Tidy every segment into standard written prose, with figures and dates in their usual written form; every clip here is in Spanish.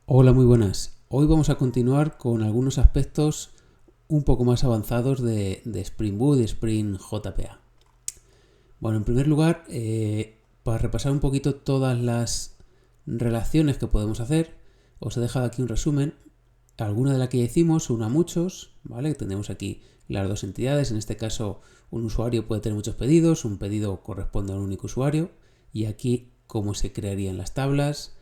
Hola, muy buenas. Hoy vamos a continuar con algunos aspectos un poco más avanzados de Spring Boot y Spring JPA. Bueno, en primer lugar, para repasar un poquito todas las relaciones que podemos hacer, os he dejado aquí un resumen. Alguna de las que ya hicimos, una a muchos, ¿vale? Tenemos aquí las dos entidades. En este caso, un usuario puede tener muchos pedidos, un pedido corresponde a un único usuario. Y aquí, cómo se crearían las tablas.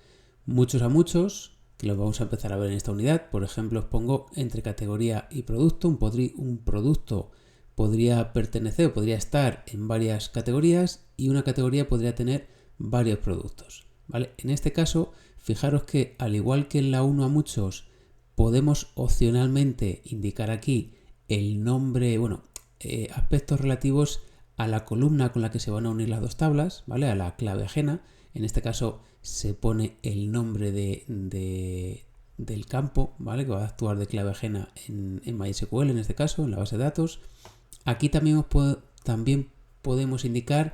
Muchos a muchos, que los vamos a empezar a ver en esta unidad. Por ejemplo, os pongo entre categoría y producto. Un producto podría pertenecer o podría estar en varias categorías y una categoría podría tener varios productos. ¿Vale? En este caso, fijaros que al igual que en la 1 a muchos, podemos opcionalmente indicar aquí el nombre, aspectos relativos a la columna con la que se van a unir las dos tablas, ¿vale? A la clave ajena. En este caso se pone el nombre del campo, ¿vale? Que va a actuar de clave ajena en MySQL, en este caso, en la base de datos. Aquí también podemos indicar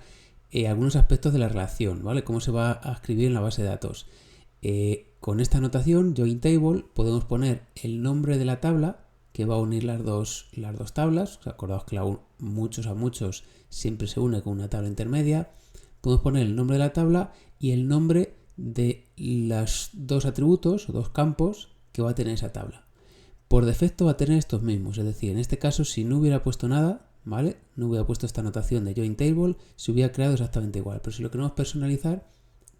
algunos aspectos de la relación, ¿vale? Cómo se va a escribir en la base de datos. Con esta anotación, join table, podemos poner el nombre de la tabla que va a unir las dos tablas. Acordaos que muchos a muchos siempre se une con una tabla intermedia. Podemos poner el nombre de la tabla y el nombre de los dos atributos o dos campos que va a tener esa tabla. Por defecto va a tener estos mismos, es decir, en este caso si no hubiera puesto nada, ¿vale? No hubiera puesto esta anotación de join table, se hubiera creado exactamente igual, pero si lo queremos personalizar,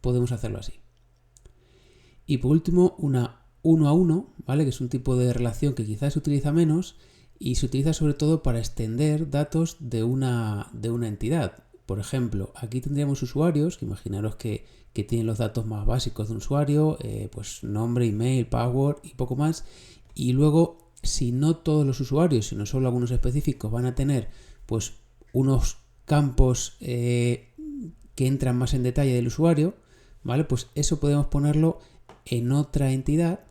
podemos hacerlo así. Y por último, una 1 a 1, ¿vale? Que es un tipo de relación que quizás se utiliza menos y se utiliza sobre todo para extender datos de una entidad. Por ejemplo, aquí tendríamos usuarios, que imaginaros que tienen los datos más básicos de un usuario, pues nombre, email, password y poco más. Y luego, si no todos los usuarios, sino solo algunos específicos, van a tener pues unos campos que entran más en detalle del usuario, ¿vale? Pues eso podemos ponerlo en otra entidad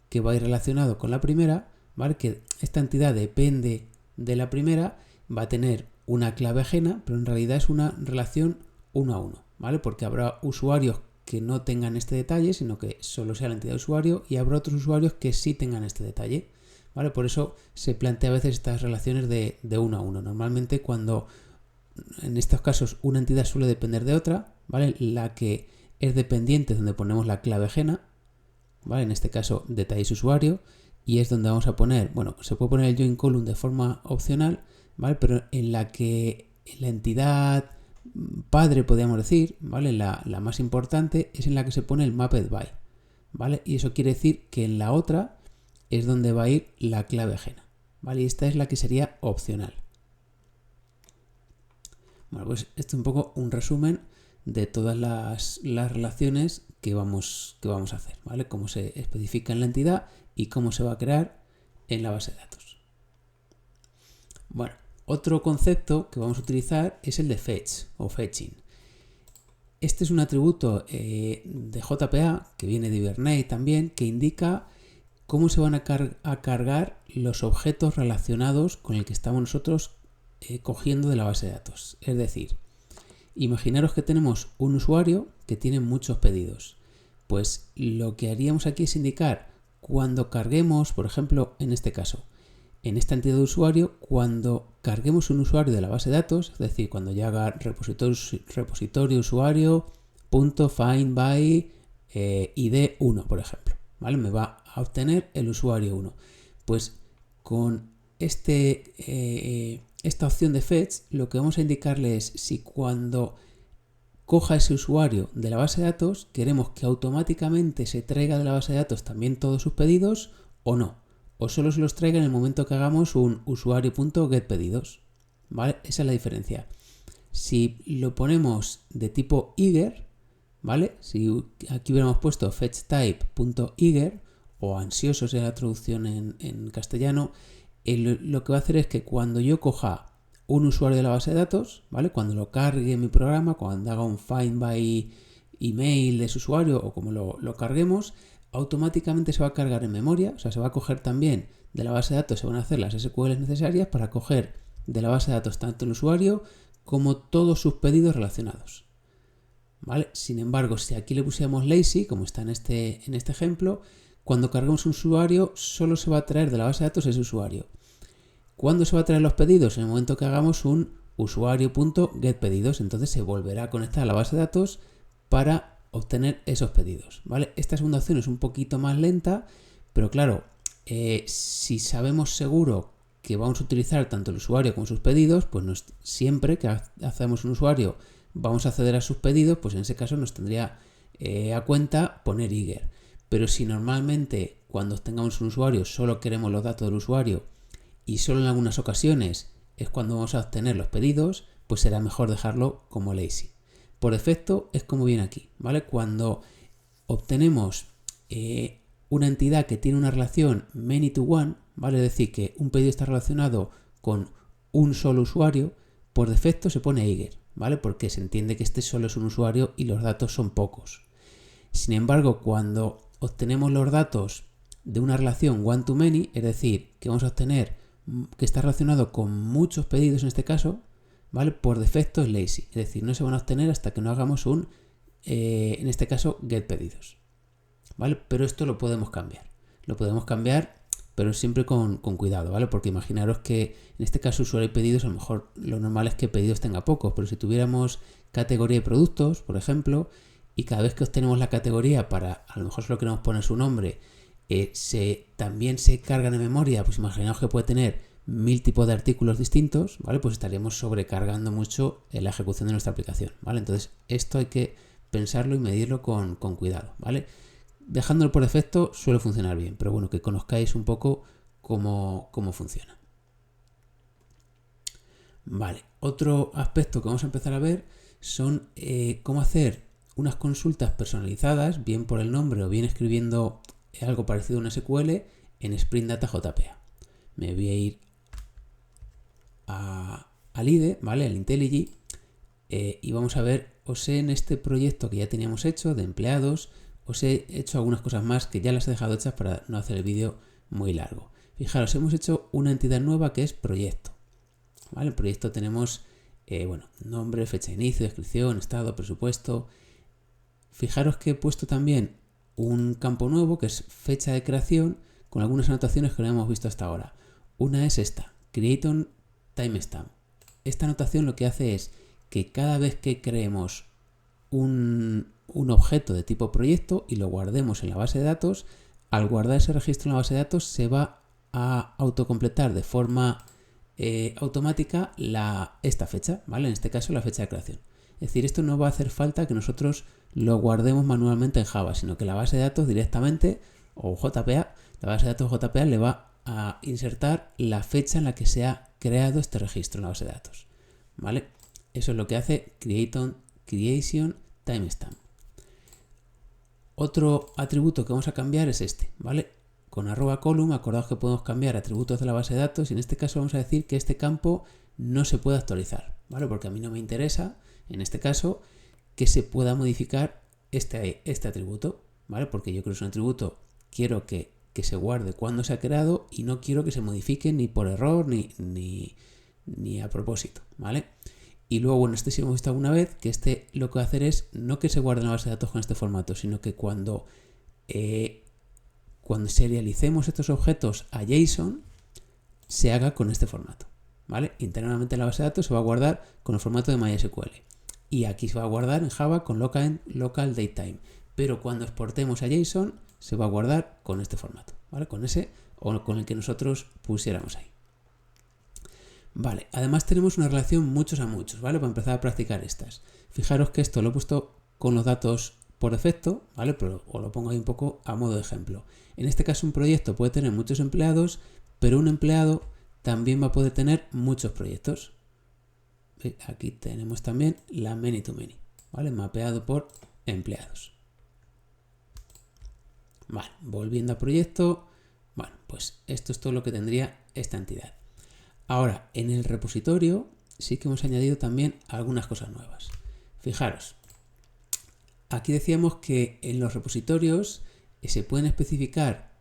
que va a ir relacionado con la primera, ¿vale? Que esta entidad depende de la primera, va a tener una clave ajena, pero en realidad es una relación 1 a 1, ¿vale? Porque habrá usuarios que no tengan este detalle, sino que solo sea la entidad de usuario, y habrá otros usuarios que sí tengan este detalle, ¿vale? Por eso se plantea a veces estas relaciones de 1 a 1. Normalmente cuando en estos casos una entidad suele depender de otra, ¿vale? La que es dependiente es donde ponemos la clave ajena, ¿vale? En este caso detalles usuario, y es donde vamos a poner, bueno, se puede poner el join column de forma opcional, ¿vale? Pero en la que la entidad padre, podríamos decir, ¿vale? La más importante es en la que se pone el mapped by, ¿vale? Y eso quiere decir que en la otra es donde va a ir la clave ajena, ¿vale? Y esta es la que sería opcional. Bueno, pues esto es un poco un resumen de todas las relaciones que vamos a hacer, ¿vale? Cómo se especifica en la entidad y cómo se va a crear en la base de datos. Bueno, otro concepto que vamos a utilizar es el de fetch o fetching. Este es un atributo de JPA que viene de Hibernate también, que indica cómo se van a cargar los objetos relacionados con el que estamos nosotros cogiendo de la base de datos. Es decir, imaginaros que tenemos un usuario que tiene muchos pedidos. Pues lo que haríamos aquí es indicar cuando carguemos, por ejemplo, en este caso, en esta entidad de usuario, cuando carguemos un usuario de la base de datos, es decir, cuando yo haga repositorio usuario.find by id 1, por ejemplo, ¿vale? Me va a obtener el usuario 1. Pues con esta opción de fetch, lo que vamos a indicarle es si cuando coja ese usuario de la base de datos, queremos que automáticamente se traiga de la base de datos también todos sus pedidos o no. O solo se los traiga en el momento que hagamos un usuario.getPedidos, ¿vale? Esa es la diferencia. Si lo ponemos de tipo eager, ¿vale? Si aquí hubiéramos puesto fetchType.eager o ansioso sería la traducción en castellano, lo que va a hacer es que cuando yo coja un usuario de la base de datos, ¿vale? Cuando lo cargue en mi programa, cuando haga un find by email de ese usuario o como lo carguemos, automáticamente se va a cargar en memoria, o sea, se va a coger también de la base de datos, se van a hacer las SQL necesarias para coger de la base de datos tanto el usuario como todos sus pedidos relacionados, ¿vale? Sin embargo, si aquí le pusiéramos lazy, como está en este ejemplo, cuando cargamos un usuario, solo se va a traer de la base de datos ese usuario. ¿Cuándo se va a traer los pedidos? En el momento que hagamos un usuario.getPedidos, entonces se volverá a conectar a la base de datos para obtener esos pedidos, ¿vale? Esta segunda opción es un poquito más lenta, pero claro, si sabemos seguro que vamos a utilizar tanto el usuario como sus pedidos, pues siempre que hacemos un usuario vamos a acceder a sus pedidos, pues en ese caso nos tendría a cuenta poner Eager. Pero si normalmente cuando tengamos un usuario solo queremos los datos del usuario y solo en algunas ocasiones es cuando vamos a obtener los pedidos, pues será mejor dejarlo como lazy. Por defecto es como viene aquí, ¿vale? Cuando obtenemos una entidad que tiene una relación many to one, ¿vale? Es decir, que un pedido está relacionado con un solo usuario, por defecto se pone Eager, ¿vale? Porque se entiende que este solo es un usuario y los datos son pocos. Sin embargo, cuando obtenemos los datos de una relación one to many, es decir, que vamos a obtener que está relacionado con muchos pedidos en este caso, ¿vale? Por defecto es lazy, es decir, no se van a obtener hasta que no hagamos un, en este caso, getPedidos, ¿vale? Pero esto lo podemos cambiar, pero siempre con cuidado, ¿vale? Porque imaginaros que en este caso usuario y pedidos, a lo mejor lo normal es que pedidos tenga pocos, pero si tuviéramos categoría de productos, por ejemplo, y cada vez que obtenemos la categoría para, a lo mejor solo queremos poner su nombre, también se cargan en memoria, pues imaginaos que puede tener 1000 tipos de artículos distintos, ¿vale? Pues estaríamos sobrecargando mucho en la ejecución de nuestra aplicación, ¿vale? Entonces esto hay que pensarlo y medirlo con cuidado, ¿vale? Dejándolo por defecto suele funcionar bien, pero bueno, que conozcáis un poco cómo funciona. Vale, otro aspecto que vamos a empezar a ver son cómo hacer unas consultas personalizadas, bien por el nombre o bien escribiendo algo parecido a un SQL en Spring Data JPA. Me voy a ir al IDE, ¿vale? Al IntelliJ, y vamos a ver, en este proyecto que ya teníamos hecho de empleados, os he hecho algunas cosas más que ya las he dejado hechas para no hacer el vídeo muy largo. Fijaros, hemos hecho una entidad nueva que es proyecto, ¿vale? En proyecto tenemos, nombre, fecha de inicio, descripción, estado, presupuesto. Fijaros que he puesto también un campo nuevo que es fecha de creación con algunas anotaciones que no hemos visto hasta ahora. Una es esta, create on timestamp. Esta anotación lo que hace es que cada vez que creemos un objeto de tipo proyecto y lo guardemos en la base de datos, al guardar ese registro en la base de datos se va a autocompletar de forma automática esta fecha, ¿vale? En este caso la fecha de creación. Es decir, esto no va a hacer falta que nosotros lo guardemos manualmente en Java, sino que la base de datos directamente, o JPA, la base de datos JPA le va a insertar la fecha en la que se ha creado este registro en la base de datos, ¿vale? Eso es lo que hace creation timestamp. Otro atributo que vamos a cambiar es este, ¿vale? Con @column, acordaos que podemos cambiar atributos de la base de datos y en este caso vamos a decir que este campo no se puede actualizar, ¿vale? Porque a mí no me interesa, en este caso, que se pueda modificar este atributo, ¿vale? Porque yo creo que es un atributo, quiero que se guarde cuando se ha creado y no quiero que se modifique ni por error ni a propósito, ¿vale? Y luego, bueno, este sí hemos visto alguna vez, que lo que va a hacer es no que se guarde en la base de datos con este formato, sino que cuando serialicemos estos objetos a JSON, se haga con este formato, ¿vale? Internamente en la base de datos se va a guardar con el formato de MySQL. Y aquí se va a guardar en Java con local datetime. Pero cuando exportemos a JSON, se va a guardar con este formato, ¿vale? Con ese o con el que nosotros pusiéramos ahí. Vale, además tenemos una relación muchos a muchos, ¿vale? Para empezar a practicar estas. Fijaros que esto lo he puesto con los datos por defecto, ¿vale? Pero os lo pongo ahí un poco a modo de ejemplo. En este caso un proyecto puede tener muchos empleados, pero un empleado también va a poder tener muchos proyectos. Aquí tenemos también la many to many, ¿vale? Mapeado por empleados. Vale, volviendo a proyecto, bueno, pues esto es todo lo que tendría esta entidad. Ahora, en el repositorio sí que hemos añadido también algunas cosas nuevas. Fijaros, aquí decíamos que en los repositorios se pueden especificar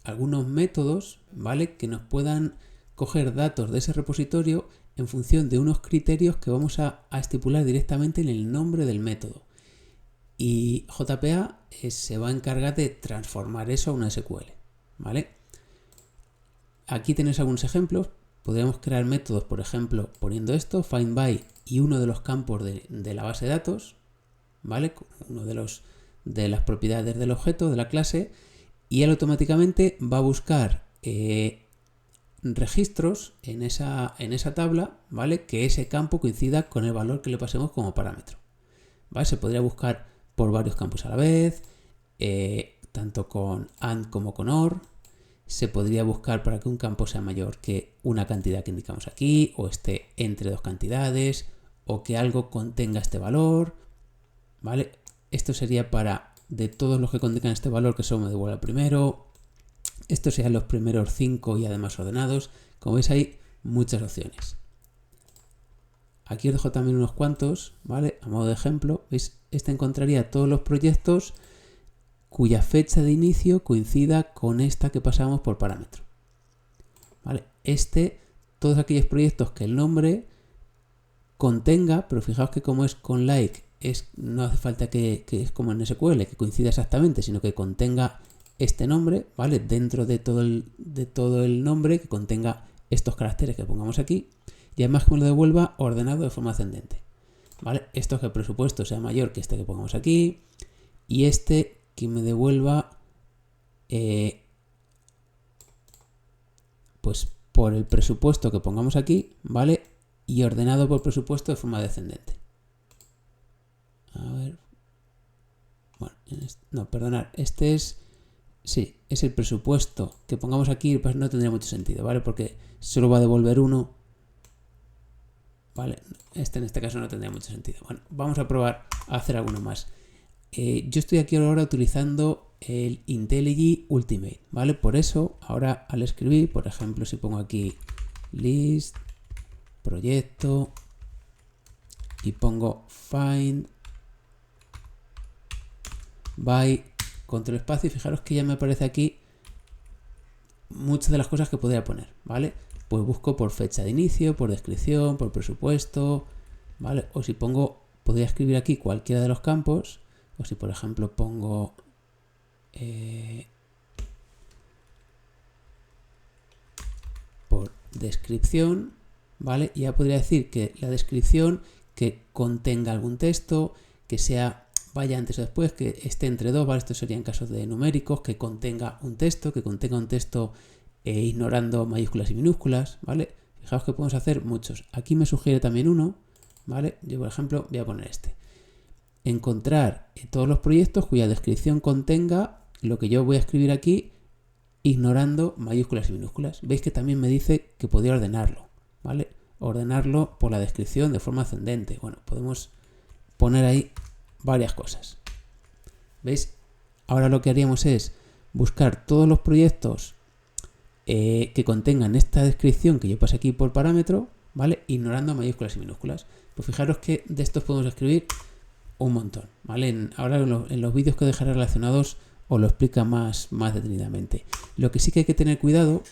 algunos métodos, ¿vale? Que nos puedan coger datos de ese repositorio en función de unos criterios que vamos a estipular directamente en el nombre del método. Y JPA se va a encargar de transformar eso a una SQL, ¿vale? Aquí tenéis algunos ejemplos. Podríamos crear métodos, por ejemplo, poniendo esto, find by y uno de los campos de la base de datos, ¿vale? Uno de las propiedades del objeto, de la clase, y él automáticamente va a buscar registros en esa tabla, ¿vale? Que ese campo coincida con el valor que le pasemos como parámetro, ¿vale? Se podría buscar por varios campos a la vez, tanto con AND como con OR. Se podría buscar para que un campo sea mayor que una cantidad que indicamos aquí, o esté entre dos cantidades, o que algo contenga este valor, ¿vale? Esto sería para de todos los que contengan este valor que solo me devuelva el primero. Estos serían los primeros 5 y además ordenados. Como veis hay muchas opciones. Aquí os dejo también unos cuantos, ¿vale? A modo de ejemplo, ¿veis? Este encontraría todos los proyectos cuya fecha de inicio coincida con esta que pasamos por parámetro, ¿vale? Todos aquellos proyectos que el nombre contenga, pero fijaos que como es con like, no hace falta que es como en SQL, que coincida exactamente, sino que contenga este nombre, ¿vale? Dentro de todo el nombre, que contenga estos caracteres que pongamos aquí, y además que me lo devuelva ordenado de forma ascendente, ¿vale? Esto que el presupuesto sea mayor que este que pongamos aquí, y que me devuelva pues por el presupuesto que pongamos aquí, ¿vale? Y ordenado por presupuesto de forma descendente. A ver. Bueno, no, perdonad, sí, es el presupuesto que pongamos aquí, pues no tendría mucho sentido, ¿vale? Porque solo va a devolver uno, ¿vale? En este caso no tendría mucho sentido. Bueno, vamos a probar a hacer alguno más. Yo estoy aquí ahora utilizando el IntelliJ Ultimate, ¿vale? Por eso, ahora al escribir, por ejemplo, si pongo aquí list, proyecto, y pongo find by, control espacio, y fijaros que ya me aparece aquí muchas de las cosas que podría poner, ¿vale? Pues busco por fecha de inicio, por descripción, por presupuesto, ¿vale? O si podría escribir aquí cualquiera de los campos. O si por ejemplo pongo por descripción, ¿vale? Ya podría decir que la descripción que contenga algún texto, que vaya antes o después, que esté entre dos, ¿vale? Estos serían casos de numéricos, que contenga un texto, ignorando mayúsculas y minúsculas, ¿vale? Fijaos que podemos hacer muchos. Aquí me sugiere también uno, ¿vale? Yo por ejemplo voy a poner este. Encontrar todos los proyectos cuya descripción contenga lo que yo voy a escribir aquí, ignorando mayúsculas y minúsculas. Veis que también me dice que podría ordenarlo, ¿vale? Ordenarlo por la descripción de forma ascendente. Bueno, podemos poner ahí varias cosas. ¿Veis? Ahora lo que haríamos es buscar todos los proyectos que contengan esta descripción que yo pasé aquí por parámetro, ¿vale? Ignorando mayúsculas y minúsculas. Pues fijaros que de estos podemos escribir un montón, ¿vale? Ahora en los vídeos que dejaré relacionados os lo explica más detenidamente. Lo que sí que hay que tener cuidado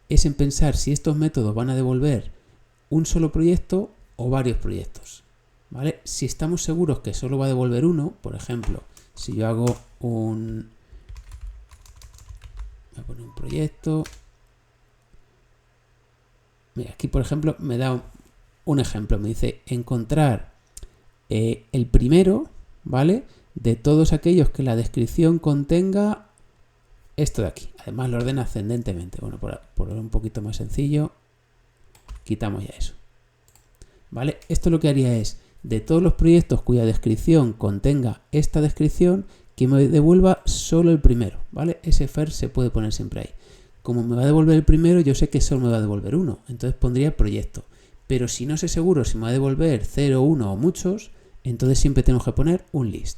es en pensar si estos métodos van a devolver un solo proyecto o varios proyectos, ¿vale? Si estamos seguros que solo va a devolver uno, por ejemplo, si yo hago voy a poner un proyecto. Mira, aquí por ejemplo me da un ejemplo, me dice encontrar el primero, ¿vale? De todos aquellos que la descripción contenga esto de aquí. Además lo ordena ascendentemente. Bueno, por un poquito más sencillo, quitamos ya eso, ¿vale? Esto lo que haría es, de todos los proyectos cuya descripción contenga esta descripción, que me devuelva solo el primero, ¿vale? Ese first se puede poner siempre ahí. Como me va a devolver el primero, yo sé que solo me va a devolver uno, entonces pondría proyecto. Pero si no sé seguro si me va a devolver 0, 1 o muchos, entonces siempre tenemos que poner un list,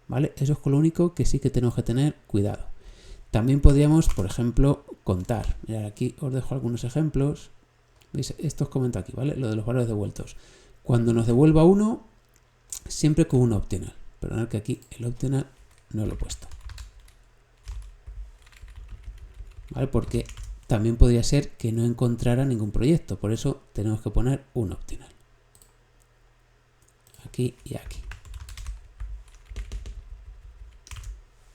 ¿vale? Eso es con lo único que sí que tenemos que tener cuidado. También podríamos, por ejemplo, contar. Mirad, aquí os dejo algunos ejemplos. ¿Veis? Esto os comento aquí, ¿vale? Lo de los valores devueltos. Cuando nos devuelva uno, siempre con un optional. Perdonad que aquí el optional no lo he puesto, ¿vale? Porque también podría ser que no encontrara ningún proyecto. Por eso tenemos que poner un optional. Aquí y aquí.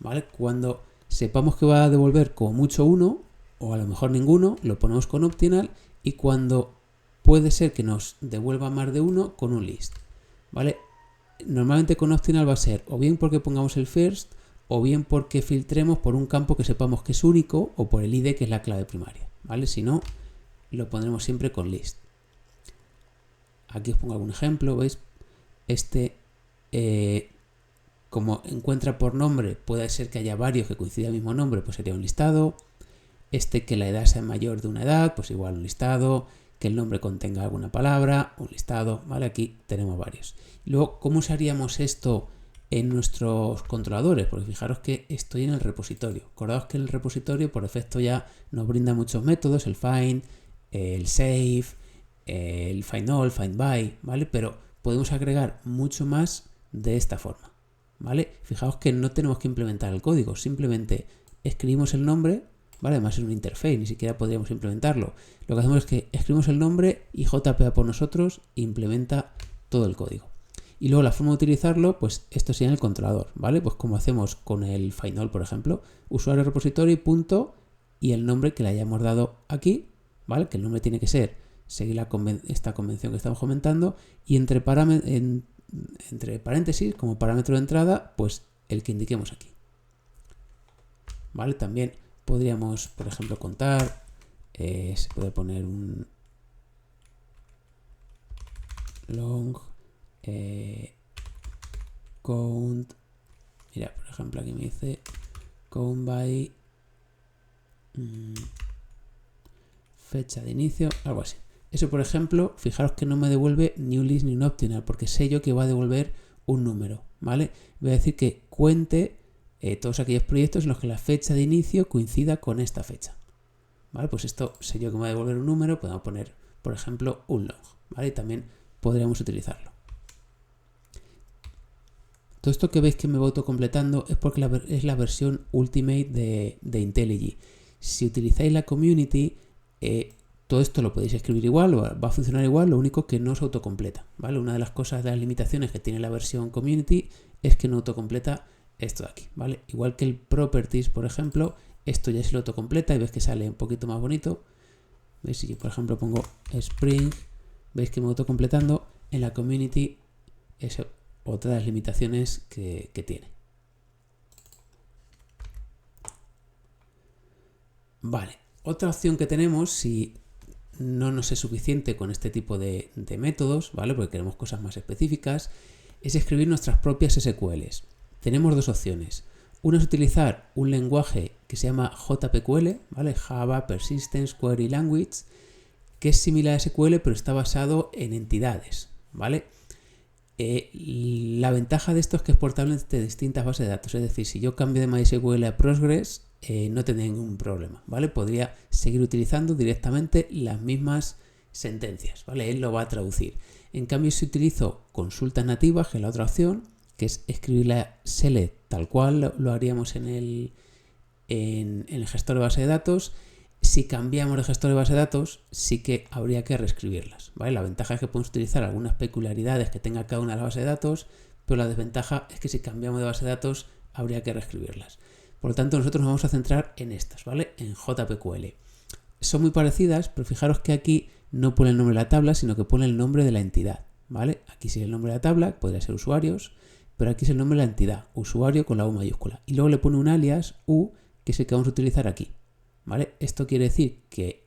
¿vale? Cuando sepamos que va a devolver como mucho 1, o a lo mejor ninguno, lo ponemos con optional, y cuando puede ser que nos devuelva más de 1, con un list, ¿vale? Normalmente con optional va a ser o bien porque pongamos el first, o bien porque filtremos por un campo que sepamos que es único, o por el ID, que es la clave primaria, ¿vale? Si no, lo pondremos siempre con list. Aquí os pongo algún ejemplo, ¿veis? Como encuentra por nombre, puede ser que haya varios que coincidan el mismo nombre, pues sería un listado. Que la edad sea mayor de una edad, pues igual un listado. Que el nombre contenga alguna palabra, un listado, ¿vale? Aquí tenemos varios. Y luego, ¿cómo usaríamos esto en nuestros controladores? Porque fijaros que estoy en el repositorio. Acordaos que el repositorio por defecto ya nos brinda muchos métodos, el find, el save, el find all, find by, ¿vale? Pero podemos agregar mucho más de esta forma, ¿vale? Fijaos que no tenemos que implementar el código, simplemente escribimos el nombre, ¿vale? Además es un interface, ni siquiera podríamos implementarlo. Lo que hacemos es que escribimos el nombre y JPA por nosotros implementa todo el código. Y luego la forma de utilizarlo, pues esto sería en el controlador, ¿vale? Pues como hacemos con el find all, por ejemplo, usuario repository punto y el nombre que le hayamos dado aquí, ¿vale? Que el nombre tiene que ser, seguir esta convención que estamos comentando, y entre paréntesis, como parámetro de entrada, pues el que indiquemos aquí, ¿vale? También podríamos, por ejemplo, contar, se puede poner un long count. Mira, por ejemplo, aquí me dice count by fecha de inicio, algo así. Eso, por ejemplo, fijaros que no me devuelve ni un list ni un optional, porque sé yo que va a devolver un número, ¿vale? Voy a decir que cuente todos aquellos proyectos en los que la fecha de inicio coincida con esta fecha, ¿vale? Pues esto sé yo que me va a devolver un número, podemos poner, por ejemplo, un long, ¿vale? Y también podríamos utilizarlo. Todo esto que veis que me voy autocompletando es porque es la versión Ultimate de IntelliJ. Si utilizáis la community, todo esto lo podéis escribir igual, o va a funcionar igual, lo único que no se autocompleta, ¿vale? Una de las cosas, de las limitaciones que tiene la versión community es que no autocompleta esto de aquí, ¿vale? Igual que el properties, por ejemplo, esto ya se lo autocompleta y ves que sale un poquito más bonito. ¿Veis? Si yo, por ejemplo, pongo Spring, veis que me autocompletando. En la community es otra de las limitaciones que tiene. Vale, otra opción que tenemos, si no nos es suficiente con este tipo de métodos, ¿vale? Porque queremos cosas más específicas, es escribir nuestras propias SQLs. Tenemos dos opciones. Una es utilizar un lenguaje que se llama JPQL, ¿vale? Java Persistence Query Language, que es similar a SQL, pero está basado en entidades, ¿vale? La ventaja de esto es que es portable entre distintas bases de datos. Es decir, si yo cambio de MySQL a Postgres, no tendría ningún problema, ¿vale? Podría seguir utilizando directamente las mismas sentencias, ¿vale? Él lo va a traducir. En cambio, si utilizo consultas nativas, que es la otra opción, que es escribir la select tal cual lo haríamos en el gestor de base de datos, si cambiamos de gestor de base de datos, sí que habría que reescribirlas, ¿vale? La ventaja es que podemos utilizar algunas peculiaridades que tenga cada una de las bases de datos, pero la desventaja es que si cambiamos de base de datos, habría que reescribirlas. Por lo tanto, nosotros nos vamos a centrar en estas, ¿vale? En JPQL. Son muy parecidas, pero fijaros que aquí no pone el nombre de la tabla, sino que pone el nombre de la entidad, ¿vale? Aquí sí el nombre de la tabla, podría ser usuarios, pero aquí es el nombre de la entidad, usuario con la U mayúscula. Y luego le pone un alias U, que es el que vamos a utilizar aquí, ¿vale? Esto quiere decir que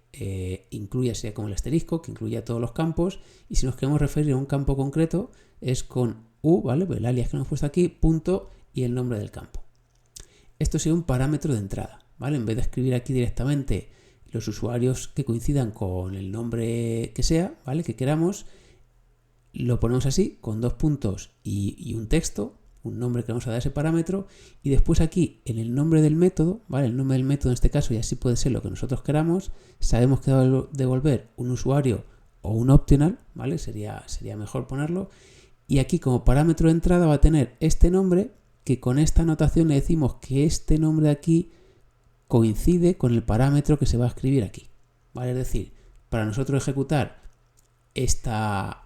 incluya, sea como el asterisco, que incluya todos los campos, y si nos queremos referir a un campo concreto, es con U, ¿vale? Pues el alias que hemos puesto aquí, punto, y el nombre del campo. Esto sería un parámetro de entrada, ¿vale? En vez de escribir aquí directamente los usuarios que coincidan con el nombre que sea, ¿vale? Que queramos, lo ponemos así, con dos puntos y un texto, un nombre que vamos a dar a ese parámetro, y después aquí en el nombre del método, ¿vale? El nombre del método en este caso, y así puede ser lo que nosotros queramos, sabemos que va a devolver un usuario o un optional, ¿vale? Sería mejor ponerlo, y aquí como parámetro de entrada va a tener este nombre, que con esta anotación le decimos que este nombre de aquí coincide con el parámetro que se va a escribir aquí, ¿vale? Es decir, para nosotros ejecutar esta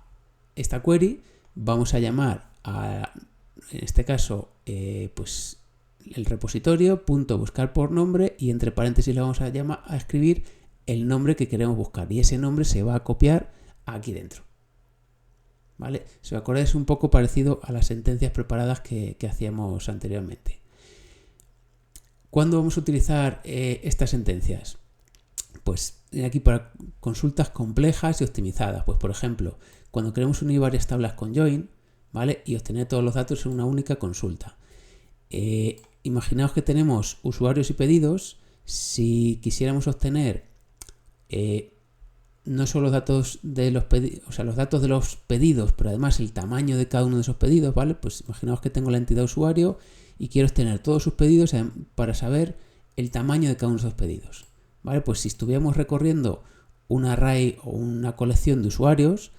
query, vamos a llamar a, en este caso, pues el repositorio, punto buscar por nombre y entre paréntesis le vamos a escribir el nombre que queremos buscar y ese nombre se va a copiar aquí dentro. ¿Vale? Si os acordáis, es un poco parecido a las sentencias preparadas que hacíamos anteriormente. ¿Cuándo vamos a utilizar estas sentencias? Pues aquí para consultas complejas y optimizadas. Pues por ejemplo, cuando queremos unir varias tablas con join, ¿vale? Y obtener todos los datos en una única consulta. Imaginaos que tenemos usuarios y pedidos. Si quisiéramos obtener no solo los datos de los pedidos, o sea, los datos de los pedidos, pero además el tamaño de cada uno de esos pedidos, ¿vale? Pues imaginaos que tengo la entidad usuario y quiero obtener todos sus pedidos para saber el tamaño de cada uno de esos pedidos, ¿vale? Pues si estuviéramos recorriendo un array o una colección de usuarios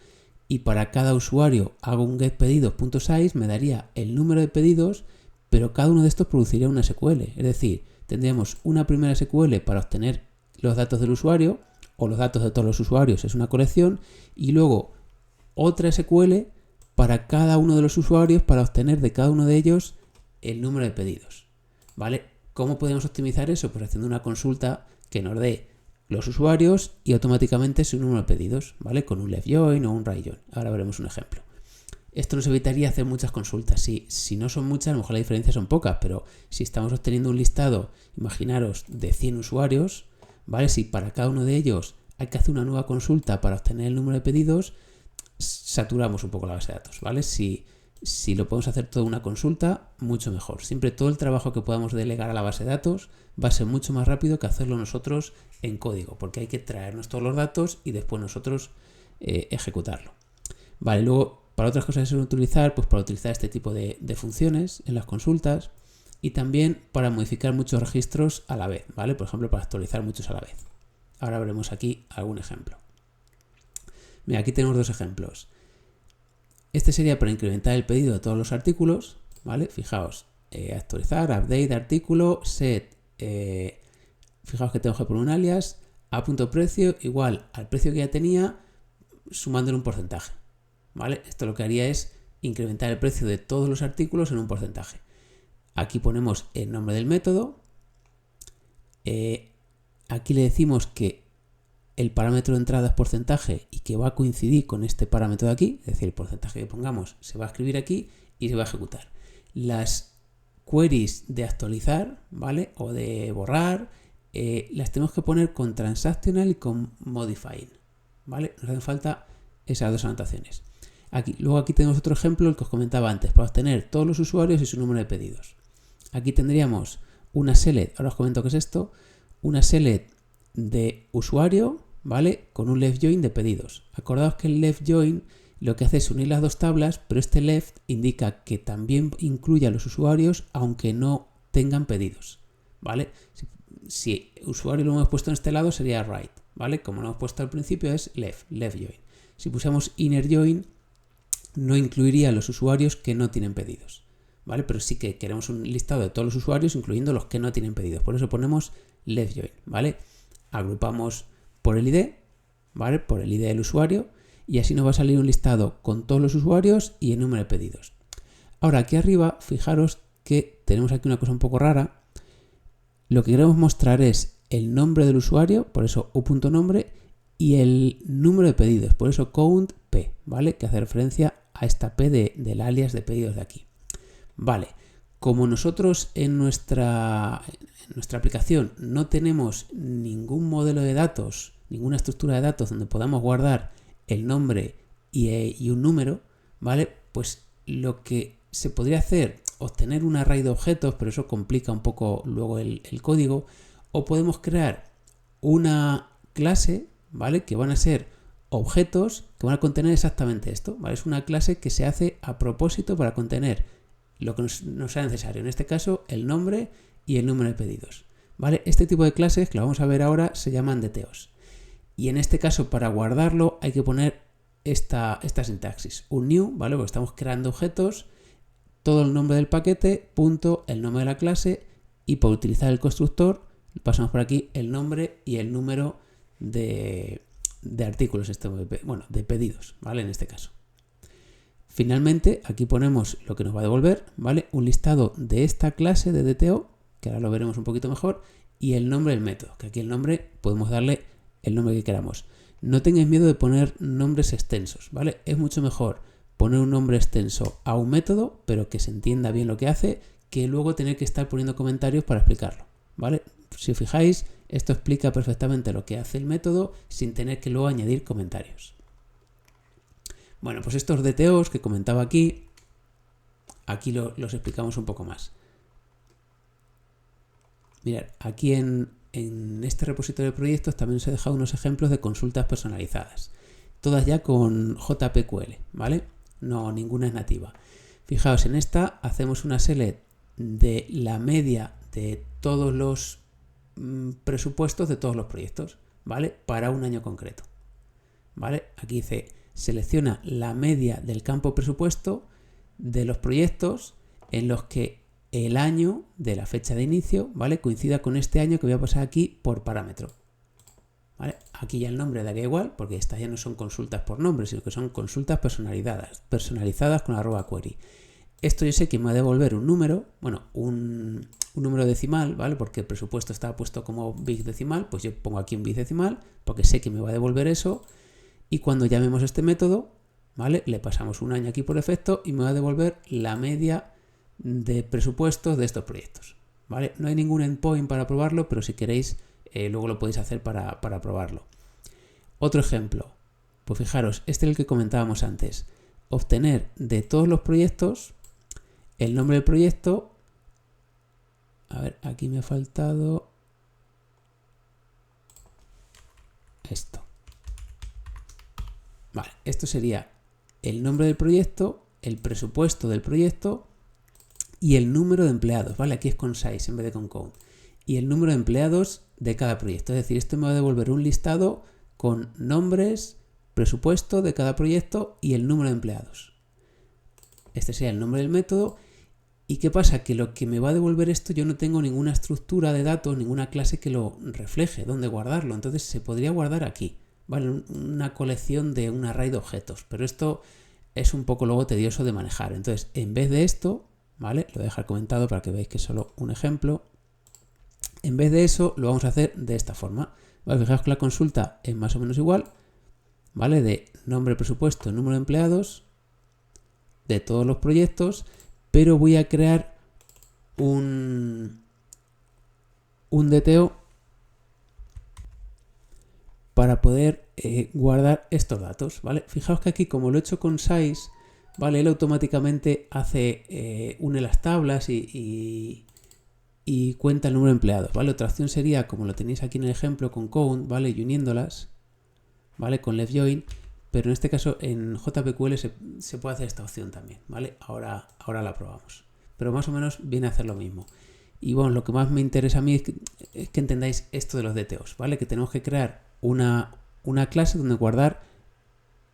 y para cada usuario hago un getPedidos.size, me daría el número de pedidos, pero cada uno de estos produciría una SQL. Es decir, tendríamos una primera SQL para obtener los datos del usuario o los datos de todos los usuarios, es una colección, y luego otra SQL para cada uno de los usuarios para obtener de cada uno de ellos el número de pedidos, ¿vale? ¿Cómo podemos optimizar eso? Pues haciendo una consulta que nos dé los usuarios y automáticamente su número de pedidos, ¿vale? Con un left join o un right join. Ahora veremos un ejemplo. Esto nos evitaría hacer muchas consultas. Si no son muchas, a lo mejor la diferencia son pocas, pero si estamos obteniendo un listado, imaginaros, de 100 usuarios, ¿vale? Si para cada uno de ellos hay que hacer una nueva consulta para obtener el número de pedidos, saturamos un poco la base de datos, ¿vale? Si lo podemos hacer toda una consulta, mucho mejor. Siempre todo el trabajo que podamos delegar a la base de datos va a ser mucho más rápido que hacerlo nosotros en código, porque hay que traernos todos los datos y después nosotros ejecutarlo. Vale, luego para otras cosas que se suelen utilizar, pues para utilizar este tipo de funciones en las consultas y también para modificar muchos registros a la vez, ¿vale? Por ejemplo, para actualizar muchos a la vez. Ahora veremos aquí algún ejemplo. Mira, aquí tenemos dos ejemplos. Este sería para incrementar el pedido de todos los artículos, ¿vale? Fijaos, actualizar, update artículo, set, fijaos que tengo que poner un alias, a.precio igual al precio que ya tenía, sumándole un porcentaje, ¿vale? Esto lo que haría es incrementar el precio de todos los artículos en un porcentaje. Aquí ponemos el nombre del método. Aquí le decimos que el parámetro de entrada es porcentaje y que va a coincidir con este parámetro de aquí. Es decir, el porcentaje que pongamos se va a escribir aquí y se va a ejecutar. Las queries de actualizar, ¿vale? O de borrar, las tenemos que poner con transactional y con modifying, ¿vale? Nos hacen falta esas dos anotaciones. Luego aquí tenemos otro ejemplo, el que os comentaba antes, para obtener todos los usuarios y su número de pedidos. Aquí tendríamos una select, ahora os comento qué es esto, una select de usuario, ¿vale? Con un left join de pedidos. Acordaos que el left join lo que hace es unir las dos tablas, pero este left indica que también incluye a los usuarios aunque no tengan pedidos, ¿vale? Si usuario lo hemos puesto en este lado sería right, ¿vale? Como lo hemos puesto al principio es left join. Si pusiéramos inner join no incluiría a los usuarios que no tienen pedidos, ¿vale? Pero sí que queremos un listado de todos los usuarios, incluyendo los que no tienen pedidos. Por eso ponemos left join, ¿vale? Agrupamos por el ID, ¿vale? Por el ID del usuario, y así nos va a salir un listado con todos los usuarios y el número de pedidos. Ahora, aquí arriba, fijaros que tenemos aquí una cosa un poco rara. Lo que queremos mostrar es el nombre del usuario, por eso u.nombre, y el número de pedidos, por eso count p, ¿vale? Que hace referencia a esta p del alias de pedidos de aquí. Vale, como nosotros en nuestra aplicación no tenemos ningún modelo de datos, ninguna estructura de datos donde podamos guardar el nombre y un número, ¿vale? Pues lo que se podría hacer, obtener un array de objetos, pero eso complica un poco luego el código, o podemos crear una clase, ¿vale? Que van a ser objetos que van a contener exactamente esto, ¿vale? Es una clase que se hace a propósito para contener lo que nos sea necesario, en este caso el nombre y el número de pedidos, ¿vale? Este tipo de clases, que lo vamos a ver ahora, se llaman DTOs. Y en este caso, para guardarlo, hay que poner esta sintaxis, un new, ¿vale? Porque estamos creando objetos, todo el nombre del paquete, punto, el nombre de la clase, y por utilizar el constructor, pasamos por aquí el nombre y el número de artículos, de pedidos, ¿vale? En este caso. Finalmente, aquí ponemos lo que nos va a devolver, ¿vale? Un listado de esta clase de DTO, que ahora lo veremos un poquito mejor, y el nombre del método, que aquí el nombre podemos darle el nombre que queramos. No tengáis miedo de poner nombres extensos, ¿vale? Es mucho mejor poner un nombre extenso a un método, pero que se entienda bien lo que hace, que luego tener que estar poniendo comentarios para explicarlo, ¿vale? Si os fijáis, esto explica perfectamente lo que hace el método sin tener que luego añadir comentarios. Bueno, pues estos DTOs que comentaba aquí los explicamos un poco más. Mirad, aquí en este repositorio de proyectos también os he dejado unos ejemplos de consultas personalizadas. Todas ya con JPQL, ¿vale? No, ninguna es nativa. Fijaos, en esta hacemos una select de la media de todos los presupuestos de todos los proyectos, ¿vale? Para un año concreto, ¿vale? Aquí dice, selecciona la media del campo presupuesto de los proyectos en los que el año de la fecha de inicio, ¿vale? Coincida con este año que voy a pasar aquí por parámetro, ¿vale? Aquí ya el nombre daría igual, porque estas ya no son consultas por nombre, sino que son consultas personalizadas con @query. Esto yo sé que me va a devolver un número, bueno, un número decimal, ¿vale? Porque el presupuesto estaba puesto como big decimal, pues yo pongo aquí un big decimal, porque sé que me va a devolver eso, y cuando llamemos este método, ¿vale? Le pasamos un año aquí por defecto y me va a devolver la media de presupuestos de estos proyectos, ¿vale? No hay ningún endpoint para probarlo, pero si queréis, luego lo podéis hacer para probarlo. Otro ejemplo, pues fijaros, este es el que comentábamos antes. Obtener de todos los proyectos el nombre del proyecto. A ver, aquí me ha faltado esto. Vale, esto sería el nombre del proyecto, el presupuesto del proyecto y el número de empleados, ¿vale? Aquí es con size en vez de con count. Y el número de empleados de cada proyecto. Es decir, esto me va a devolver un listado con nombres, presupuesto de cada proyecto y el número de empleados. Este sería el nombre del método. ¿Y qué pasa? Que lo que me va a devolver esto, yo no tengo ninguna estructura de datos, ninguna clase que lo refleje, dónde guardarlo. Entonces se podría guardar aquí, ¿vale? Una colección de un array de objetos. Pero esto es un poco luego tedioso de manejar. Entonces, en vez de esto, ¿vale? Lo voy a dejar comentado para que veáis que es solo un ejemplo. En vez de eso, lo vamos a hacer de esta forma. ¿Vale? Fijaos que la consulta es más o menos igual, ¿vale? De nombre, presupuesto, número de empleados de todos los proyectos, pero voy a crear un DTO para poder guardar estos datos, ¿vale? Fijaos que aquí, como lo he hecho con size, ¿vale? Él automáticamente une las tablas y cuenta el número de empleados, ¿vale? Otra opción sería, como lo tenéis aquí en el ejemplo, con count, ¿vale? Y uniéndolas, ¿vale? Con left join, pero en este caso en JPQL se puede hacer esta opción también, ¿vale? Ahora la probamos, pero más o menos viene a hacer lo mismo. Y bueno, lo que más me interesa a mí es que entendáis esto de los DTOs, ¿vale? Que tenemos que crear una clase donde guardar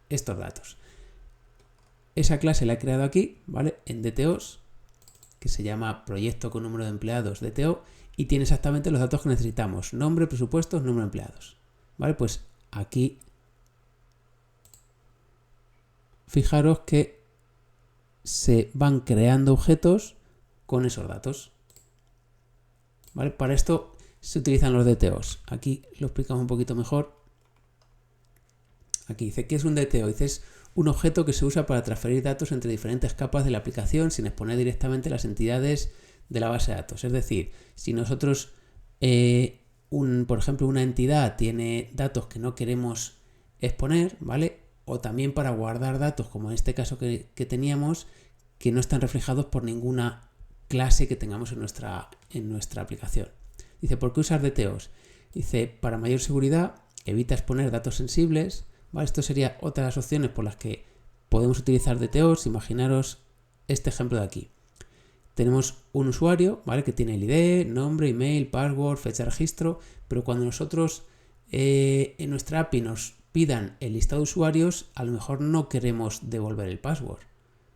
estos datos. Esa clase la he creado aquí, ¿vale? En DTOs, que se llama proyecto con número de empleados DTO, y tiene exactamente los datos que necesitamos: nombre, presupuestos, número de empleados, ¿vale? Pues aquí fijaros que se van creando objetos con esos datos, ¿vale? Para esto se utilizan los DTOs. Aquí lo explicamos un poquito mejor. Aquí dice, ¿qué es un DTO? Dice, es un objeto que se usa para transferir datos entre diferentes capas de la aplicación sin exponer directamente las entidades de la base de datos. Es decir, si nosotros, por ejemplo, una entidad tiene datos que no queremos exponer, ¿vale? O también para guardar datos, como en este caso que teníamos, que no están reflejados por ninguna clase que tengamos en nuestra aplicación. Dice, ¿por qué usar DTOs? Dice, para mayor seguridad, evita exponer datos sensibles, ¿vale? Esto sería otra de las opciones por las que podemos utilizar DTOs. Imaginaros este ejemplo de aquí. Tenemos un usuario, ¿vale? Que tiene el ID, nombre, email, password, fecha de registro, pero cuando nosotros en nuestra API nos pidan el listado de usuarios, a lo mejor no queremos devolver el password,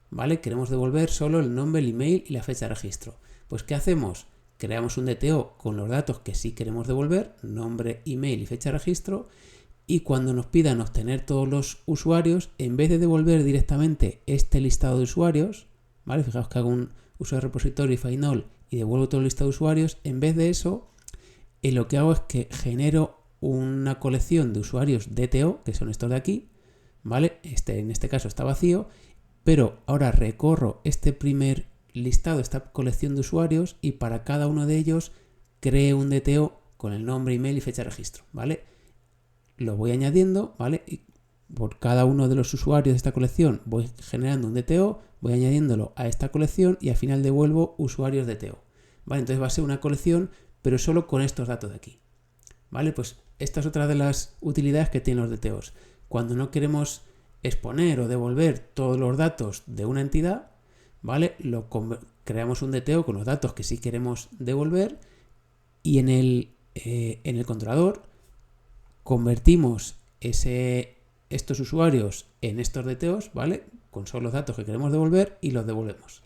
¿vale? Queremos devolver solo el nombre, el email y la fecha de registro. Pues ¿qué hacemos? Creamos un DTO con los datos que sí queremos devolver, nombre, email y fecha de registro, y cuando nos pidan obtener todos los usuarios, en vez de devolver directamente este listado de usuarios, ¿vale? Fijaos que hago un usuario repository find all y devuelvo todo el listado de usuarios, en vez de eso, lo que hago es que genero una colección de usuarios DTO, que son estos de aquí, ¿vale? En este caso está vacío, pero ahora recorro este primer listado, esta colección de usuarios, y para cada uno de ellos creo un DTO con el nombre, email y fecha de registro, ¿vale? Lo voy añadiendo, ¿vale? Y por cada uno de los usuarios de esta colección voy generando un DTO, voy añadiéndolo a esta colección y al final devuelvo usuarios DTO, ¿vale? Entonces va a ser una colección, pero solo con estos datos de aquí, ¿vale? Pues esta es otra de las utilidades que tienen los DTOs. Cuando no queremos exponer o devolver todos los datos de una entidad, ¿vale? Creamos un DTO con los datos que sí queremos devolver y en el controlador convertimos estos usuarios en estos DTOs, ¿vale? Con solo los datos que queremos devolver y los devolvemos.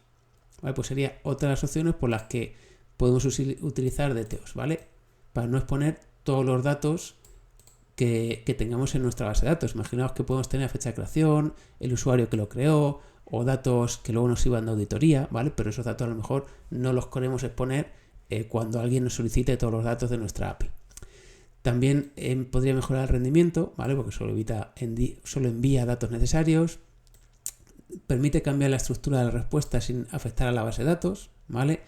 ¿Vale? Pues sería otra de las opciones por las que podemos utilizar DTOs, ¿vale? Para no exponer todos los datos que tengamos en nuestra base de datos. Imaginaos que podemos tener fecha de creación, el usuario que lo creó o datos que luego nos iban de auditoría, ¿vale? Pero esos datos a lo mejor no los queremos exponer cuando alguien nos solicite todos los datos de nuestra API. También podría mejorar el rendimiento, ¿vale? Porque solo envía datos necesarios. Permite cambiar la estructura de la respuesta sin afectar a la base de datos, ¿vale?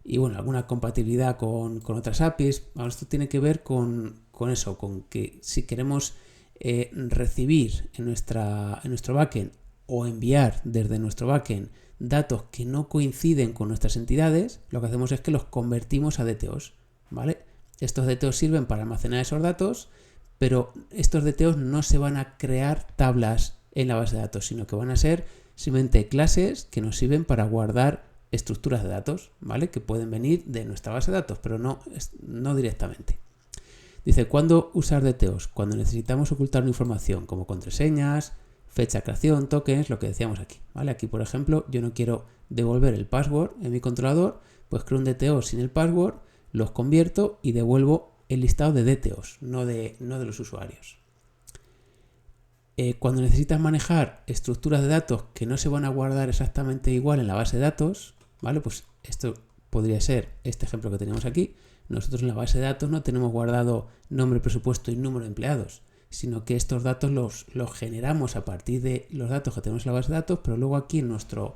Y bueno, alguna compatibilidad con otras APIs. Bueno, esto tiene que ver con eso, con que si queremos recibir en nuestro backend o enviar desde nuestro backend datos que no coinciden con nuestras entidades, lo que hacemos es que los convertimos a DTOs, ¿vale? Estos DTOs sirven para almacenar esos datos, pero estos DTOs no se van a crear tablas en la base de datos, sino que van a ser simplemente clases que nos sirven para guardar estructuras de datos, ¿vale? Que pueden venir de nuestra base de datos, pero no directamente. Dice, ¿cuándo usar DTOs? Cuando necesitamos ocultar una información, como contraseñas, fecha de creación, tokens, lo que decíamos aquí, ¿vale? Aquí, por ejemplo, yo no quiero devolver el password en mi controlador, pues creo un DTO sin el password, los convierto y devuelvo el listado de DTOs, no de los usuarios. Cuando necesitas manejar estructuras de datos que no se van a guardar exactamente igual en la base de datos, ¿vale? Pues esto podría ser este ejemplo que tenemos aquí. Nosotros en la base de datos no tenemos guardado nombre, presupuesto y número de empleados, sino que estos datos los generamos a partir de los datos que tenemos en la base de datos, pero luego aquí en nuestra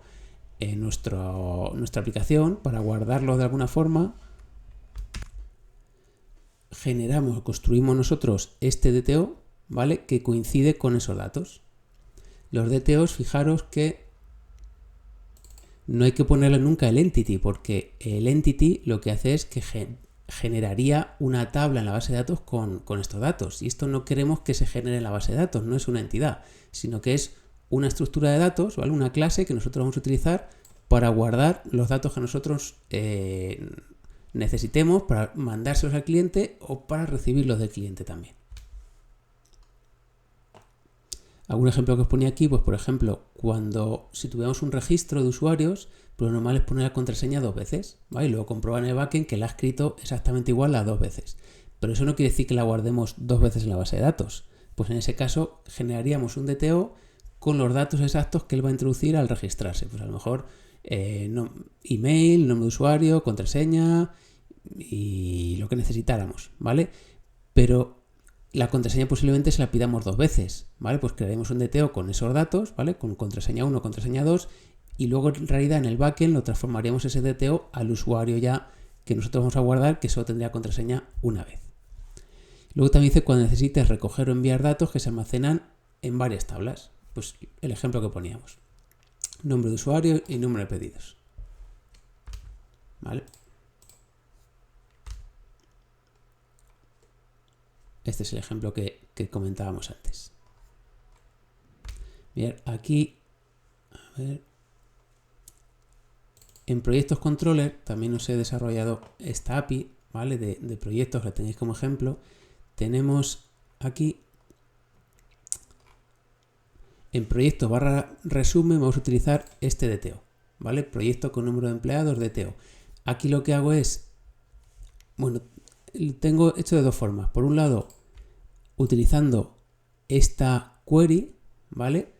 aplicación, para guardarlos de alguna forma, construimos nosotros este DTO, ¿vale? Que coincide con esos datos. Los DTOs, fijaros que no hay que ponerle nunca el entity, porque el entity lo que hace es que generaría una tabla en la base de datos con estos datos. Y esto no queremos que se genere en la base de datos, no es una entidad, sino que es una estructura de datos, ¿vale? Una clase que nosotros vamos a utilizar para guardar los datos que nosotros necesitemos para mandárselos al cliente o para recibirlos del cliente también. Algún ejemplo que os ponía aquí, pues por ejemplo, si tuviéramos un registro de usuarios, pues lo normal es poner la contraseña 2 veces, ¿vale? Y luego comprobar en el backend que la ha escrito exactamente igual las 2 veces. Pero eso no quiere decir que la guardemos 2 veces en la base de datos. Pues en ese caso generaríamos un DTO con los datos exactos que él va a introducir al registrarse. Pues a lo mejor email, nombre de usuario, contraseña y lo que necesitáramos, ¿vale? Pero la contraseña posiblemente se la pidamos 2 veces, ¿vale? Pues crearemos un DTO con esos datos, ¿vale? Con contraseña 1, contraseña 2 y luego en realidad en el backend lo transformaríamos ese DTO al usuario ya que nosotros vamos a guardar, que solo tendría contraseña una vez. Luego también dice cuando necesites recoger o enviar datos que se almacenan en varias tablas. Pues el ejemplo que poníamos. Nombre de usuario y número de pedidos. ¿Vale? Este es el ejemplo que comentábamos antes. Bien, aquí, a ver, en proyectos controller también os he desarrollado esta API, ¿vale? De proyectos, la tenéis como ejemplo. Tenemos aquí, en proyecto /resumen vamos a utilizar este DTO, ¿vale? Proyecto con número de empleados, DTO. Aquí lo que hago es, bueno, tengo hecho de dos formas. Por un lado, utilizando esta query, ¿vale?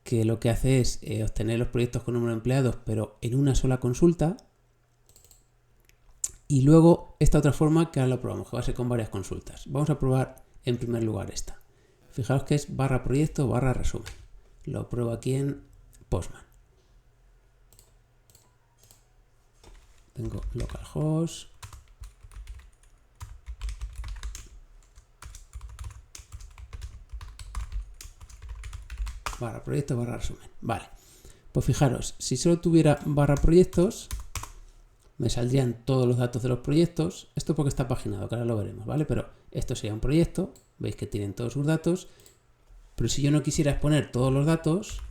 Que lo que hace es obtener los proyectos con número de empleados, pero en una sola consulta. Y luego esta otra forma que ahora lo probamos, que va a ser con varias consultas. Vamos a probar en primer lugar esta. Fijaos que es barra proyecto barra resumen. Lo pruebo aquí en Postman. Tengo localhost. Barra proyecto barra resumen. Vale. Pues fijaros, si solo tuviera barra proyectos, me saldrían todos los datos de los proyectos. Esto porque está paginado, que ahora lo veremos, ¿vale? Pero esto sería un proyecto. Veis que tienen todos sus datos. Pero si yo no quisiera exponer todos los datos,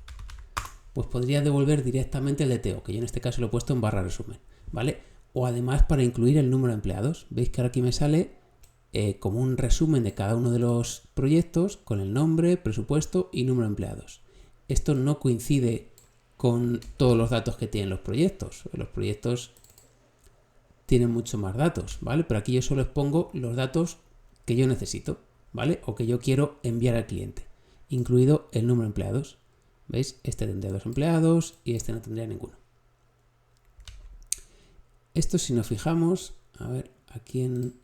pues podría devolver directamente el DTO, que yo en este caso lo he puesto en barra resumen, ¿vale? O además para incluir el número de empleados. Veis que ahora aquí me sale como un resumen de cada uno de los proyectos con el nombre, presupuesto y número de empleados. Esto no coincide con todos los datos que tienen los proyectos. Los proyectos tienen mucho más datos, ¿vale? Pero aquí yo solo expongo los datos que yo necesito, ¿vale? O que yo quiero enviar al cliente, incluido el número de empleados. ¿Veis? Este tendría 2 empleados y este no tendría ninguno. Esto, si nos fijamos, a ver, aquí en...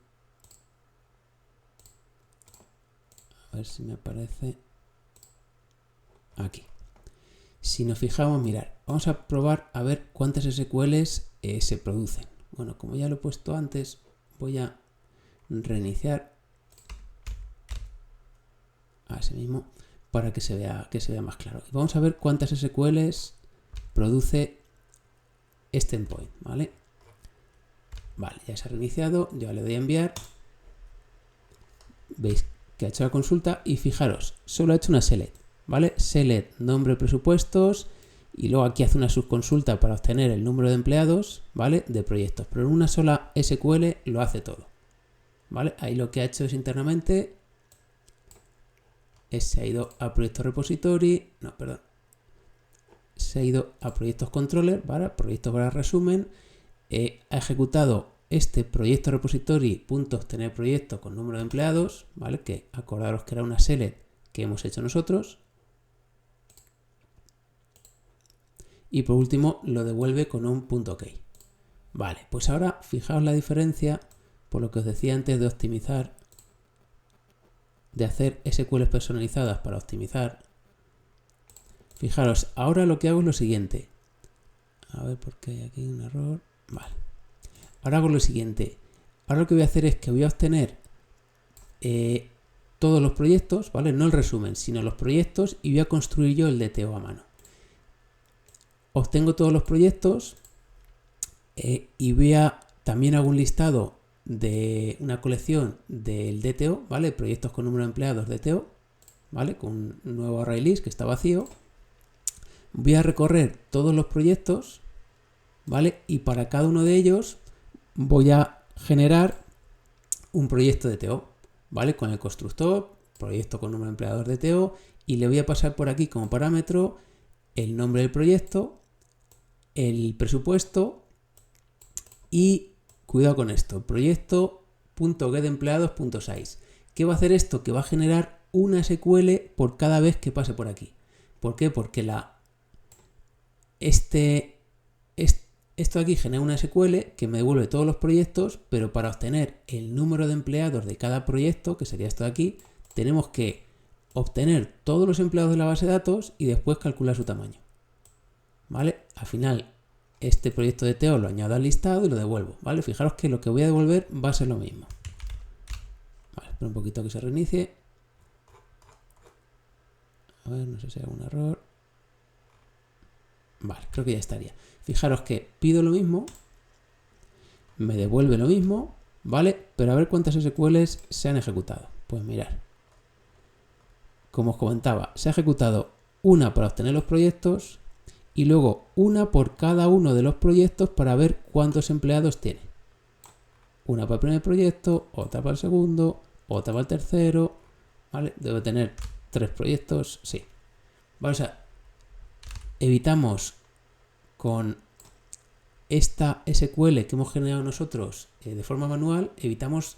A ver si me aparece... Aquí. Si nos fijamos, mirad, vamos a probar a ver cuántas SQLs se producen. Bueno, como ya lo he puesto antes, voy a reiniciar así mismo para que se vea más claro. Y vamos a ver cuántas SQLs produce este endpoint, ¿vale? Vale, ya se ha reiniciado, yo le doy a enviar. Veis que ha hecho la consulta y fijaros, solo ha hecho una select, ¿vale? Select nombre, presupuestos y luego aquí hace una subconsulta para obtener el número de empleados, ¿vale? De proyectos, pero en una sola SQL lo hace todo, ¿vale? Ahí lo que ha hecho es internamente se ha ido a proyectos repository, no, perdón, se ha ido a proyectos controller, ¿vale? Proyectos para resumen, ha ejecutado este proyecto repository .obtener proyecto con número de empleados, ¿vale? Que acordaros que era una select que hemos hecho nosotros. Y por último lo devuelve con un .ok. Vale, pues ahora fijaos la diferencia, por lo que os decía antes de optimizar, de hacer SQLs personalizadas para optimizar. Fijaros, ahora lo que hago es lo siguiente. A ver por qué hay aquí un error. Vale. Ahora hago lo siguiente. Ahora lo que voy a hacer es que voy a obtener todos los proyectos, ¿vale? No el resumen, sino los proyectos y voy a construir yo el DTO a mano. Obtengo todos los proyectos y también hago un listado de una colección del DTO, ¿vale? Proyectos con número de empleados DTO, ¿vale? Con un nuevo array list que está vacío. Voy a recorrer todos los proyectos, ¿vale? Y para cada uno de ellos voy a generar un proyecto DTO, ¿vale? Con el constructor, proyecto con número de empleados DTO, y le voy a pasar por aquí como parámetro el nombre del proyecto, el presupuesto y, cuidado con esto, proyecto.getEmpleados.size. ¿Qué va a hacer esto? Que va a generar una SQL por cada vez que pase por aquí. ¿Por qué? Porque esto aquí genera una SQL que me devuelve todos los proyectos, pero para obtener el número de empleados de cada proyecto, que sería esto de aquí, tenemos que obtener todos los empleados de la base de datos y después calcular su tamaño. ¿Vale? Al final, este proyecto de DTO lo añado al listado y lo devuelvo, ¿vale? Fijaros que lo que voy a devolver va a ser lo mismo. Vale, espera un poquito que se reinicie. A ver, no sé si hay algún error. Vale, creo que ya estaría. Fijaros que pido lo mismo, me devuelve lo mismo, ¿vale? Pero a ver cuántas SQLs se han ejecutado. Pues mirad. Como os comentaba, se ha ejecutado una para obtener los proyectos y luego una por cada uno de los proyectos para ver cuántos empleados tiene. Una para el primer proyecto, otra para el segundo, otra para el tercero, ¿vale? Debe tener 3 proyectos, sí. Vale, o sea, evitamos con esta SQL que hemos generado nosotros de forma manual, evitamos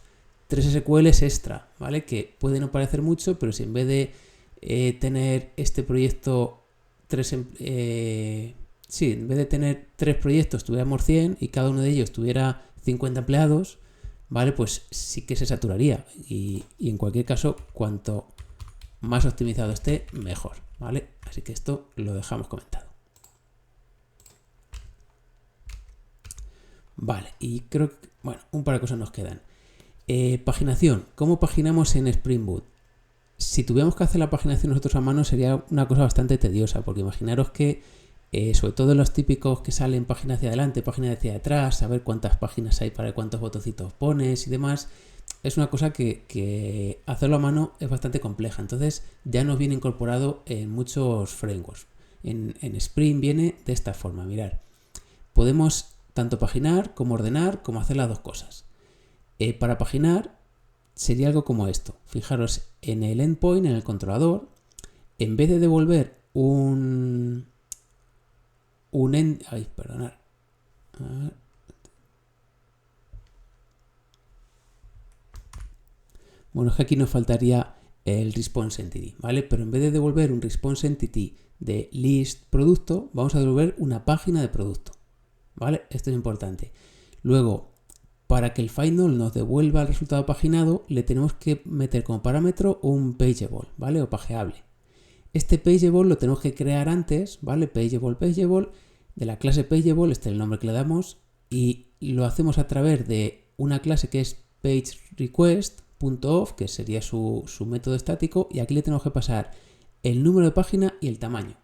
3 SQLs extra, ¿vale? Que puede no parecer mucho, pero si en vez de tener este proyecto, en vez de tener 3 proyectos tuviéramos 100 y cada uno de ellos tuviera 50 empleados, ¿vale? Pues sí que se saturaría y en cualquier caso, cuanto más optimizado esté, mejor, ¿vale? Así que esto lo dejamos comentado. Vale, y creo que, bueno, un par de cosas nos quedan. Paginación. ¿Cómo paginamos en Spring Boot? Si tuviéramos que hacer la paginación nosotros a mano sería una cosa bastante tediosa, porque imaginaros que, sobre todo los típicos que salen página hacia adelante, página hacia atrás, saber cuántas páginas hay para cuántos botoncitos pones y demás, es una cosa que hacerlo a mano es bastante compleja. Entonces ya nos viene incorporado en muchos frameworks. En Spring viene de esta forma, mirad. Podemos tanto paginar como ordenar, como hacer las dos cosas. Para paginar sería algo como esto. Fijaros en el endpoint, en el controlador, en vez de devolver bueno, es que aquí nos faltaría el response entity, ¿vale? Pero en vez de devolver un response entity de list producto, vamos a devolver una página de producto, ¿vale? Esto es importante. Luego, para que el final nos devuelva el resultado paginado, le tenemos que meter como parámetro un pageable, ¿vale? O pageable. Este pageable lo tenemos que crear antes, ¿vale? Pageable, de la clase pageable, este es el nombre que le damos, y lo hacemos a través de una clase que es pageRequest.off, que sería su método estático, y aquí le tenemos que pasar el número de página y el tamaño.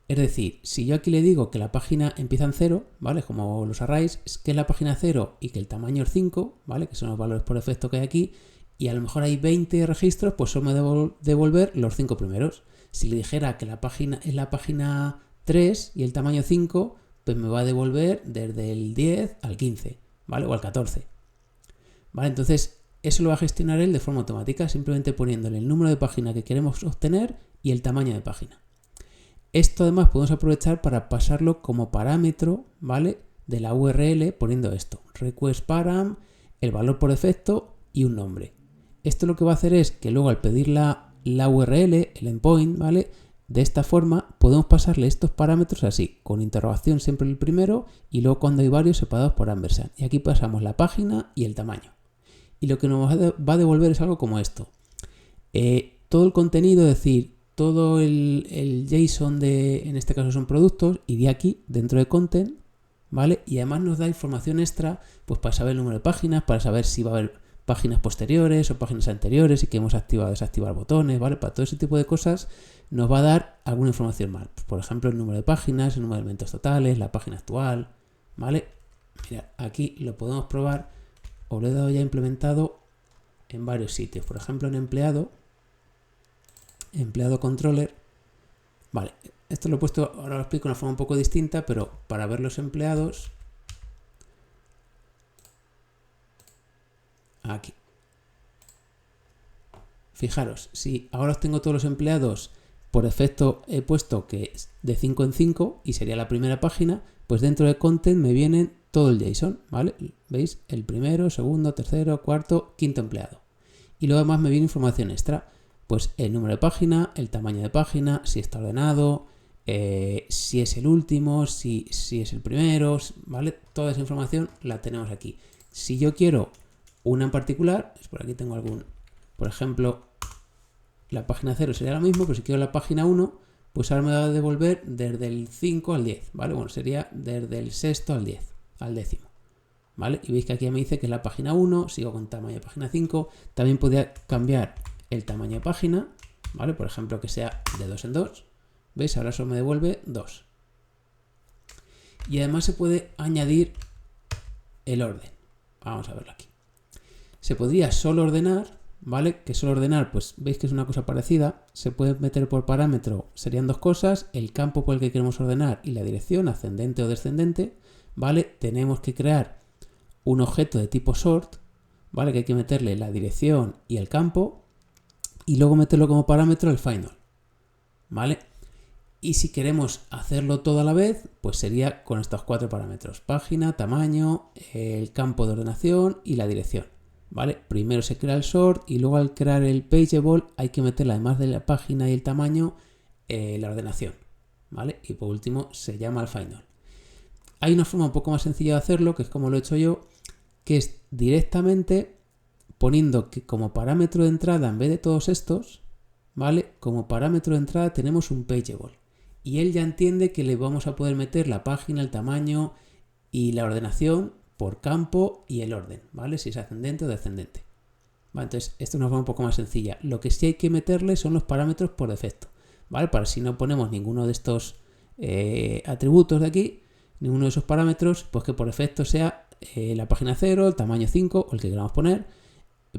Es decir, si yo aquí le digo que la página empieza en 0, ¿vale? Como los arrays, es que es la página 0 y que el tamaño es 5, ¿vale? Que son los valores por defecto que hay aquí, y a lo mejor hay 20 registros, pues solo me debo devolver los 5 primeros. Si le dijera que la página es la página 3 y el tamaño 5, pues me va a devolver desde el 10 al 15, ¿vale? O al 14. ¿Vale? Entonces, eso lo va a gestionar él de forma automática, simplemente poniéndole el número de página que queremos obtener y el tamaño de página. Esto además podemos aprovechar para pasarlo como parámetro, ¿vale? De la URL poniendo esto, request param, el valor por defecto y un nombre. Esto lo que va a hacer es que luego al pedir la URL, el endpoint, ¿vale? De esta forma podemos pasarle estos parámetros así, con interrogación siempre el primero y luego cuando hay varios separados por ampersand. Y aquí pasamos la página y el tamaño. Y lo que nos va a devolver es algo como esto. Todo el contenido, es decir, todo el JSON en este caso son productos, iría aquí dentro de content, ¿vale? Y además nos da información extra, pues para saber el número de páginas, para saber si va a haber páginas posteriores o páginas anteriores y que hemos activado o desactivar botones, ¿vale? Para todo ese tipo de cosas nos va a dar alguna información más. Pues, por ejemplo, el número de páginas, el número de elementos totales, la página actual, ¿vale? Mira, aquí lo podemos probar, os lo he dado ya implementado en varios sitios. Por ejemplo, en empleado controller, vale, esto lo he puesto, ahora lo explico de una forma un poco distinta, pero para ver los empleados, aquí, fijaros, si ahora os tengo todos los empleados, por defecto he puesto que es de 5 en 5 y sería la primera página, pues dentro de content me vienen todo el JSON, ¿vale? ¿Veis? El primero, segundo, tercero, cuarto, quinto empleado. Y luego además me viene información extra. Pues el número de página, el tamaño de página, si está ordenado, si es el último, si es el primero, ¿vale? Toda esa información la tenemos aquí. Si yo quiero una en particular, pues por aquí tengo algún, por ejemplo, la página 0 sería lo mismo, pero si quiero la página 1, pues ahora me va a devolver desde el 5 al 10, ¿vale? Bueno, sería desde el sexto al 10, al décimo, ¿vale? Y veis que aquí me dice que es la página 1, sigo con tamaño de página 5, también podría cambiar el tamaño de página, ¿vale? Por ejemplo, que sea de 2 en 2. ¿Veis? Ahora solo me devuelve 2. Y además se puede añadir el orden. Vamos a verlo aquí. Se podría solo ordenar, ¿vale? Que solo ordenar, pues veis que es una cosa parecida. Se puede meter por parámetro, serían dos cosas, el campo por el que queremos ordenar y la dirección, ascendente o descendente, ¿vale? Tenemos que crear un objeto de tipo sort, ¿vale? Que hay que meterle la dirección y el campo. Y luego meterlo como parámetro el final, ¿vale? Y si queremos hacerlo todo a la vez, pues sería con estos 4 parámetros. Página, tamaño, el campo de ordenación y la dirección, ¿vale? Primero se crea el sort y luego al crear el pageable hay que meterle, además de la página y el tamaño, la ordenación, ¿vale? Y por último se llama al final. Hay una forma un poco más sencilla de hacerlo, que es como lo he hecho yo, que es directamente poniendo que como parámetro de entrada, en vez de todos estos, ¿vale? Como parámetro de entrada tenemos un pageable. Y él ya entiende que le vamos a poder meter la página, el tamaño y la ordenación por campo y el orden, ¿vale? Si es ascendente o descendente. ¿Vale? Entonces, esto es una forma un poco más sencilla. Lo que sí hay que meterle son los parámetros por defecto, ¿vale? Para si no ponemos ninguno de estos atributos de aquí, ninguno de esos parámetros, pues que por defecto sea la página 0, el tamaño 5 o el que queramos poner,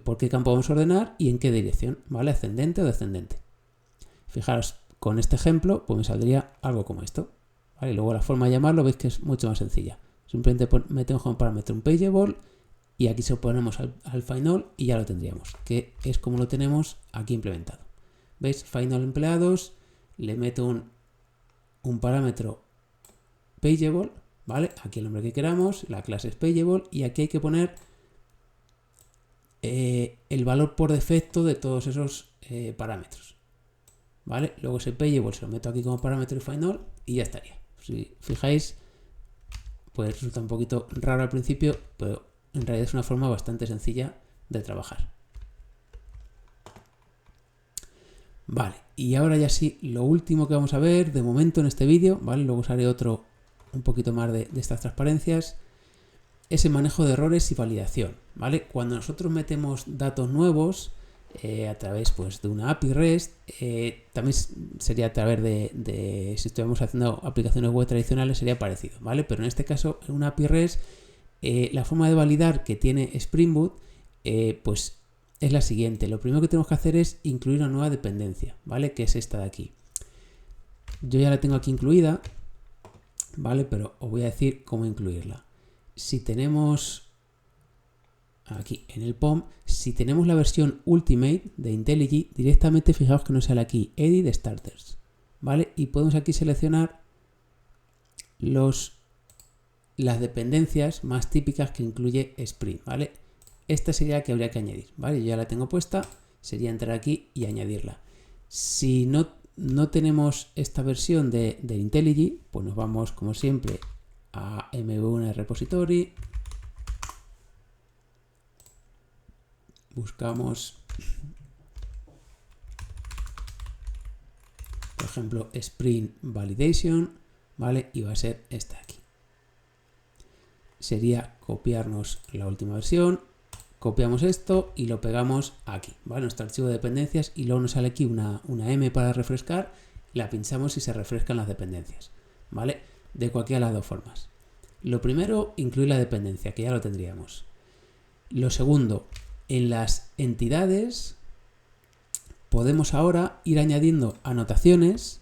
por qué campo vamos a ordenar y en qué dirección, ¿vale? Ascendente o descendente. Fijaros, con este ejemplo, pues me saldría algo como esto, ¿vale? Y luego la forma de llamarlo veis que es mucho más sencilla. Simplemente metemos como parámetro un pageable y aquí se lo ponemos al final y ya lo tendríamos, que es como lo tenemos aquí implementado. ¿Veis? Final empleados, le meto un parámetro pageable, ¿vale? Aquí el nombre que queramos, la clase es pageable y aquí hay que poner el valor por defecto de todos esos parámetros, ¿vale? Luego ese pageable se lo meto aquí como parámetro final y ya estaría. Si fijáis, pues resulta un poquito raro al principio, pero en realidad es una forma bastante sencilla de trabajar. Vale, y ahora ya sí, lo último que vamos a ver de momento en este vídeo, ¿vale? Luego os haré otro un poquito más de estas transparencias, es el manejo de errores y validación, ¿vale? Cuando nosotros metemos datos nuevos a través pues, de una API REST, también sería a través de si estuviéramos haciendo aplicaciones web tradicionales sería parecido, ¿vale? Pero en este caso, en una API REST, la forma de validar que tiene Spring Boot, pues es la siguiente. Lo primero que tenemos que hacer es incluir una nueva dependencia, ¿vale? Que es esta de aquí. Yo ya la tengo aquí incluida, ¿vale? Pero os voy a decir cómo incluirla. Si tenemos aquí en el POM, si tenemos la versión Ultimate de IntelliJ, directamente fijaos que nos sale aquí Edit Starters, ¿vale? Y podemos aquí seleccionar las dependencias más típicas que incluye Spring, ¿vale? Esta sería la que habría que añadir, ¿vale? Yo ya la tengo puesta, sería entrar aquí y añadirla. Si no tenemos esta versión de IntelliJ, pues nos vamos como siempre a MV1 Repository, buscamos, por ejemplo, Spring Validation, ¿vale? Y va a ser esta aquí. Sería copiarnos la última versión, copiamos esto y lo pegamos aquí, ¿vale? Nuestro archivo de dependencias y luego nos sale aquí una M para refrescar, la pinchamos y se refrescan las dependencias, ¿vale? De cualquiera de las dos formas. Lo primero, incluir la dependencia, que ya lo tendríamos. Lo segundo, en las entidades podemos ahora ir añadiendo anotaciones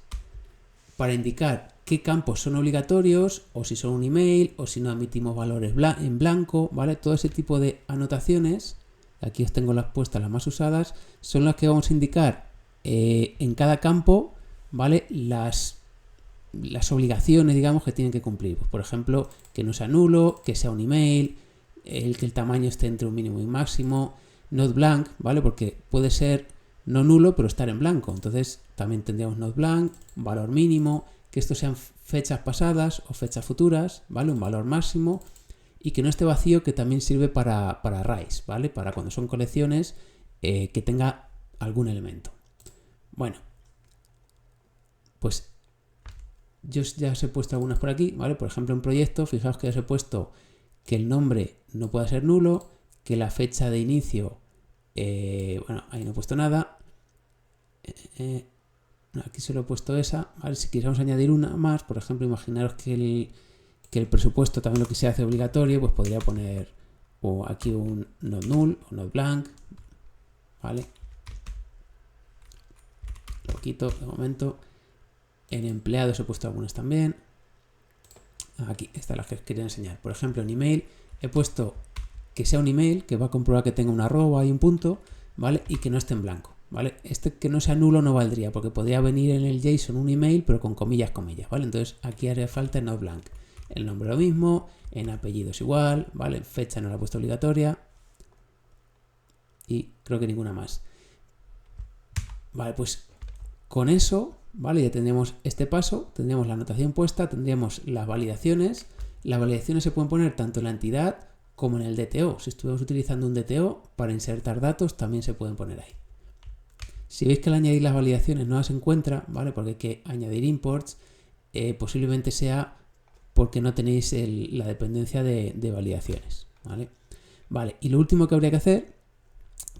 para indicar qué campos son obligatorios o si son un email o si no admitimos valores en blanco, ¿vale? Todo ese tipo de anotaciones, aquí os tengo las puestas las más usadas, son las que vamos a indicar en cada campo, ¿vale? Las obligaciones, digamos, que tienen que cumplir. Pues, por ejemplo, que no sea nulo, que sea un email, que el tamaño esté entre un mínimo y un máximo, not blank, ¿vale? Porque puede ser no nulo, pero estar en blanco. Entonces, también tendríamos not blank, un valor mínimo, que estos sean fechas pasadas o fechas futuras, ¿vale? Un valor máximo y que no esté vacío, que también sirve para arrays, ¿vale? Para cuando son colecciones, que tenga algún elemento. Bueno, pues yo ya os he puesto algunas por aquí, ¿vale? Por ejemplo, en proyecto, fijaos que ya os he puesto que el nombre no pueda ser nulo, que la fecha de inicio, bueno, ahí no he puesto nada. Aquí solo he puesto esa, ¿vale? Si quisiéramos añadir una más, por ejemplo, imaginaros que el presupuesto también lo quisiera hacer obligatorio, pues podría poner aquí un not null o not blank, ¿vale? Lo quito de momento. En empleados he puesto algunas también. Aquí están las que os quería enseñar. Por ejemplo, en email he puesto que sea un email, que va a comprobar que tenga una arroba y un punto, ¿vale? Y que no esté en blanco, ¿vale? Este que no sea nulo no valdría, porque podría venir en el JSON un email, pero con comillas, ¿vale? Entonces aquí haría falta not blank. El nombre lo mismo, en apellidos igual, ¿vale? Fecha no la he puesto obligatoria. y creo que ninguna más. Vale, pues con eso, ¿vale? Ya tendríamos este paso, tendríamos la anotación puesta, tendríamos las validaciones. Las validaciones se pueden poner tanto en la entidad como en el DTO. Si estuviéramos utilizando un DTO para insertar datos, también se pueden poner ahí. Si veis que al añadir las validaciones no las encuentra, ¿vale? Porque hay que añadir imports, posiblemente sea porque no tenéis la dependencia de validaciones, ¿vale? Vale, y lo último que habría que hacer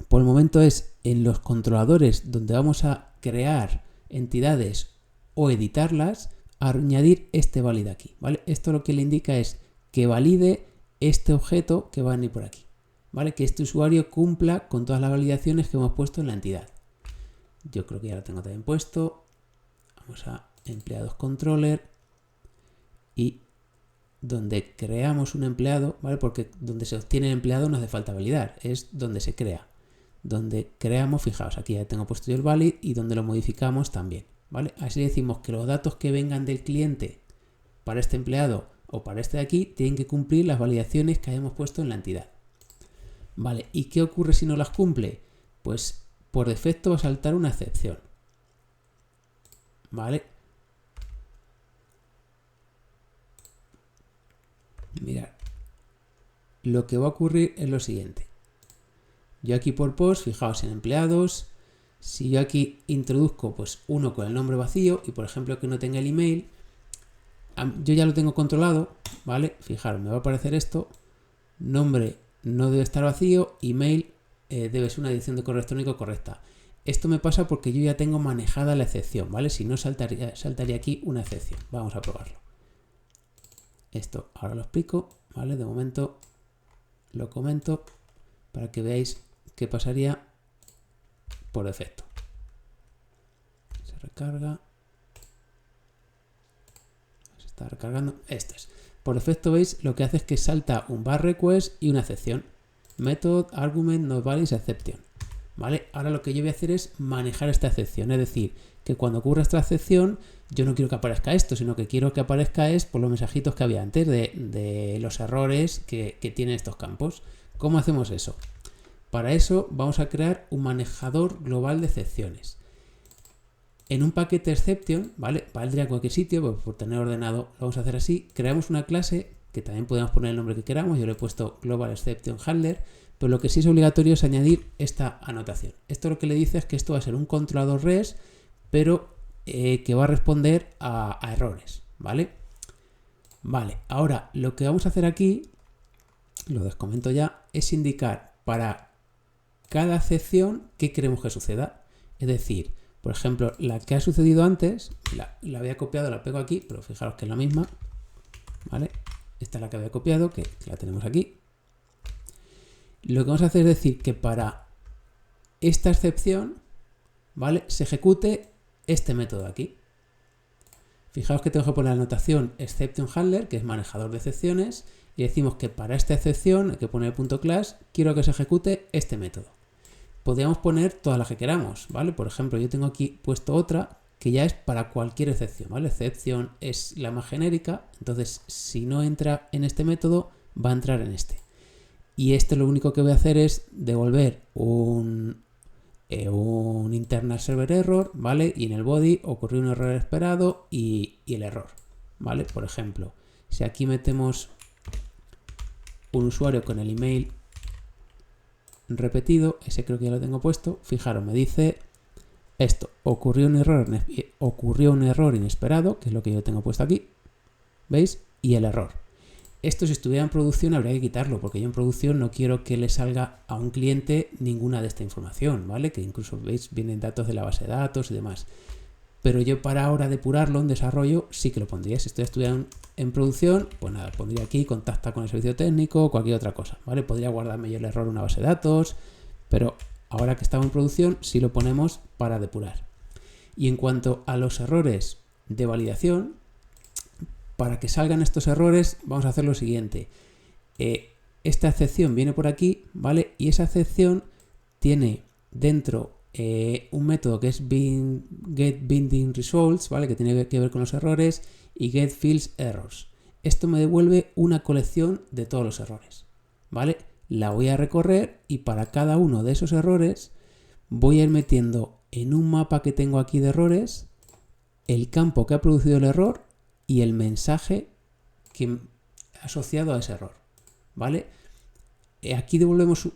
por el momento es en los controladores donde vamos a crear entidades o editarlas, añadir este valid aquí, ¿vale? Esto lo que le indica es que valide este objeto que va a venir por aquí, ¿vale? Que este usuario cumpla con todas las validaciones que hemos puesto en la entidad. Yo creo que ya lo tengo también puesto. Vamos a empleados controller y donde creamos un empleado, ¿vale? Porque donde se obtiene el empleado no hace falta validar, es donde se crea. Donde creamos, fijaos, aquí ya tengo puesto yo el valid y donde lo modificamos también, ¿vale? Así decimos que los datos que vengan del cliente para este empleado o para este de aquí tienen que cumplir las validaciones que hayamos puesto en la entidad. Vale, ¿y qué ocurre si no las cumple? Pues por defecto va a saltar una excepción, ¿vale? Mirad, lo que va a ocurrir es lo siguiente. Yo aquí por post, fijaos en empleados, si yo aquí introduzco pues uno con el nombre vacío y por ejemplo que no tenga el email, yo ya lo tengo controlado, ¿vale? Fijaros, me va a aparecer esto, nombre no debe estar vacío, email debe ser una dirección de correo electrónico correcta. Esto me pasa porque yo ya tengo manejada la excepción, ¿vale? Si no saltaría aquí una excepción. Vamos a probarlo. Esto ahora lo explico, ¿vale? De momento lo comento para que veáis qué pasaría por defecto. Se recarga. Se está recargando. Esto es. Por defecto veis lo que hace es que salta un bar request y una excepción. Method, argument, not valid, exception. ¿Vale? Ahora lo que yo voy a hacer es manejar esta excepción. Es decir, que cuando ocurra esta excepción, yo no quiero que aparezca esto, sino que quiero que aparezca es por los mensajitos que había antes de los errores que tienen estos campos. ¿Cómo hacemos eso? Para eso vamos a crear un manejador global de excepciones. En un paquete exception, ¿vale? Valdría a cualquier sitio, pues por tener ordenado lo vamos a hacer así. Creamos una clase que también podemos poner el nombre que queramos. Yo le he puesto Global Exception Handler, pero lo que sí es obligatorio es añadir esta anotación. Esto lo que le dice es que esto va a ser un controlador REST, pero que va a responder a errores, ¿vale? Vale, ahora lo que vamos a hacer aquí, lo descomento ya, es indicar para cada excepción qué queremos que suceda. Es decir, por ejemplo, la que ha sucedido antes, la había copiado, la pego aquí, pero fijaros que es la misma, ¿vale? Esta es la que había copiado, que la tenemos aquí. Lo que vamos a hacer es decir que para esta excepción, ¿vale? Se ejecute este método de aquí. Fijaos que tengo que poner la anotación exception handler, que es manejador de excepciones, y decimos que para esta excepción, hay que poner el .class, quiero que se ejecute este método. Podríamos poner todas las que queramos, ¿vale? Por ejemplo, yo tengo aquí puesto otra que ya es para cualquier excepción, ¿vale? Excepción es la más genérica, entonces si no entra en este método, va a entrar en este. Y este lo único que voy a hacer es devolver un internal server error, ¿vale? Y en el body ocurrió un error esperado y el error, ¿vale? Por ejemplo, si aquí metemos un usuario con el email repetido, ese creo que ya lo tengo puesto, fijaros, me dice esto, ocurrió un error inesperado, que es lo que yo tengo puesto aquí, ¿veis? Y el error. Esto si estuviera en producción habría que quitarlo, porque yo en producción no quiero que le salga a un cliente ninguna de esta información, ¿vale? Que incluso, veis, vienen datos de la base de datos y demás. Pero yo para ahora depurarlo en desarrollo sí que lo pondría. Si esto estuviera en producción, pues nada, pondría aquí, contacta con el servicio técnico o cualquier otra cosa, ¿vale? Podría guardarme yo el error en una base de datos, pero ahora que estamos en producción sí lo ponemos para depurar. Y en cuanto a los errores de validación, para que salgan estos errores vamos a hacer lo siguiente. Esta excepción viene por aquí, ¿vale? Y esa excepción tiene dentro un método que es getBindingResults, ¿vale? Que tiene que ver con los errores, y getFieldsErrors. Esto me devuelve una colección de todos los errores, ¿vale? la voy a recorrer y para cada uno de esos errores voy a ir metiendo en un mapa que tengo aquí de errores el campo que ha producido el error y el mensaje que asociado a ese error, ¿vale? Aquí devolvemos,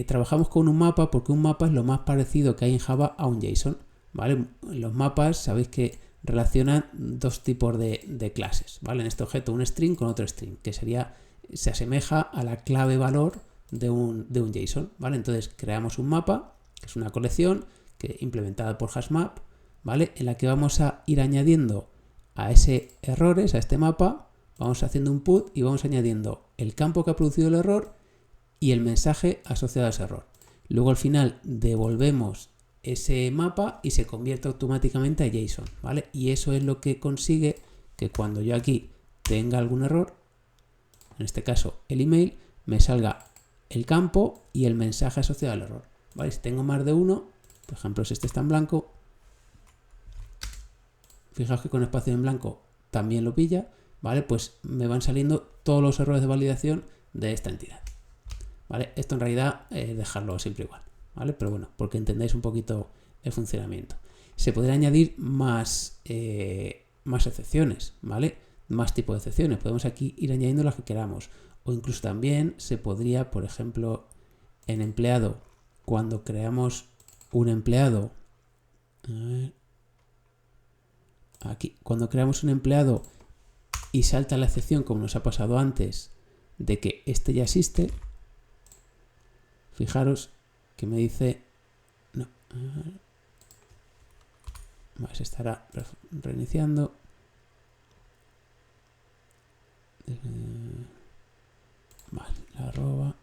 trabajamos con un mapa porque un mapa es lo más parecido que hay en Java a un JSON, ¿vale? Los mapas sabéis que relacionan dos tipos de clases, ¿vale? En este objeto un string con otro string, que se asemeja a la clave valor de un JSON, ¿vale? Entonces creamos un mapa, que es una colección implementada por HashMap, ¿vale? En la que vamos a ir añadiendo a ese errores, a este mapa, vamos haciendo un put y vamos añadiendo el campo que ha producido el error y el mensaje asociado a ese error. Luego al final devolvemos ese mapa y se convierte automáticamente a JSON, ¿vale? Y eso es lo que consigue que cuando yo aquí tenga algún error, en este caso el email, me salga el campo y el mensaje asociado al error, ¿vale? Si tengo más de uno, por ejemplo si este está en blanco, fijaos que con espacio en blanco también lo pilla, ¿vale? Pues me van saliendo todos los errores de validación de esta entidad, ¿vale? Esto en realidad dejarlo siempre igual, ¿vale? Pero bueno, porque entendáis un poquito el funcionamiento. Se podría añadir más excepciones, ¿vale? Más tipos de excepciones. Podemos aquí ir añadiendo las que queramos. O incluso también se podría, por ejemplo, en empleado, cuando creamos un empleado, aquí, cuando creamos un empleado y salta la excepción, como nos ha pasado antes, de que este ya existe, fijaros que me dice, no, se estará reiniciando. Vale, la arroba.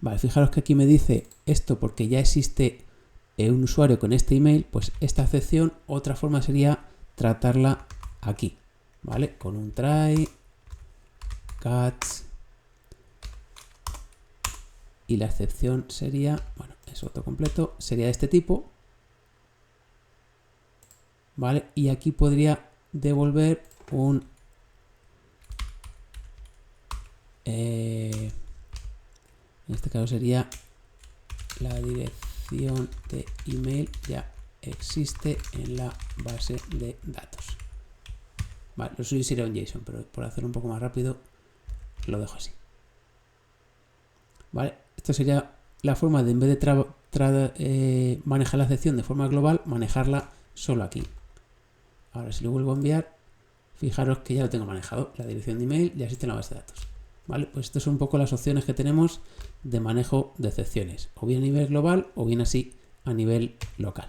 Vale, fijaros que aquí me dice esto porque ya existe un usuario con este email, pues esta excepción, otra forma sería tratarla aquí, ¿vale? Con un try, catch, y la excepción sería, bueno, es autocompleto, sería de este tipo, ¿vale? Y aquí podría devolver un en este caso sería la dirección de email ya existe en la base de datos. Vale, lo suyo sería un JSON, pero por hacerlo un poco más rápido lo dejo así. Vale, esto sería la forma de, en vez de manejar la excepción de forma global, manejarla solo aquí. Ahora si lo vuelvo a enviar, fijaros que ya lo tengo manejado. La dirección de email ya existe en la base de datos. ¿Vale? Pues estas son un poco las opciones que tenemos de manejo de excepciones, o bien a nivel global o bien así a nivel local.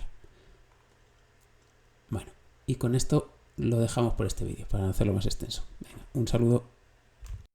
Bueno, y con esto lo dejamos por este vídeo para no hacerlo más extenso. Venga, un saludo.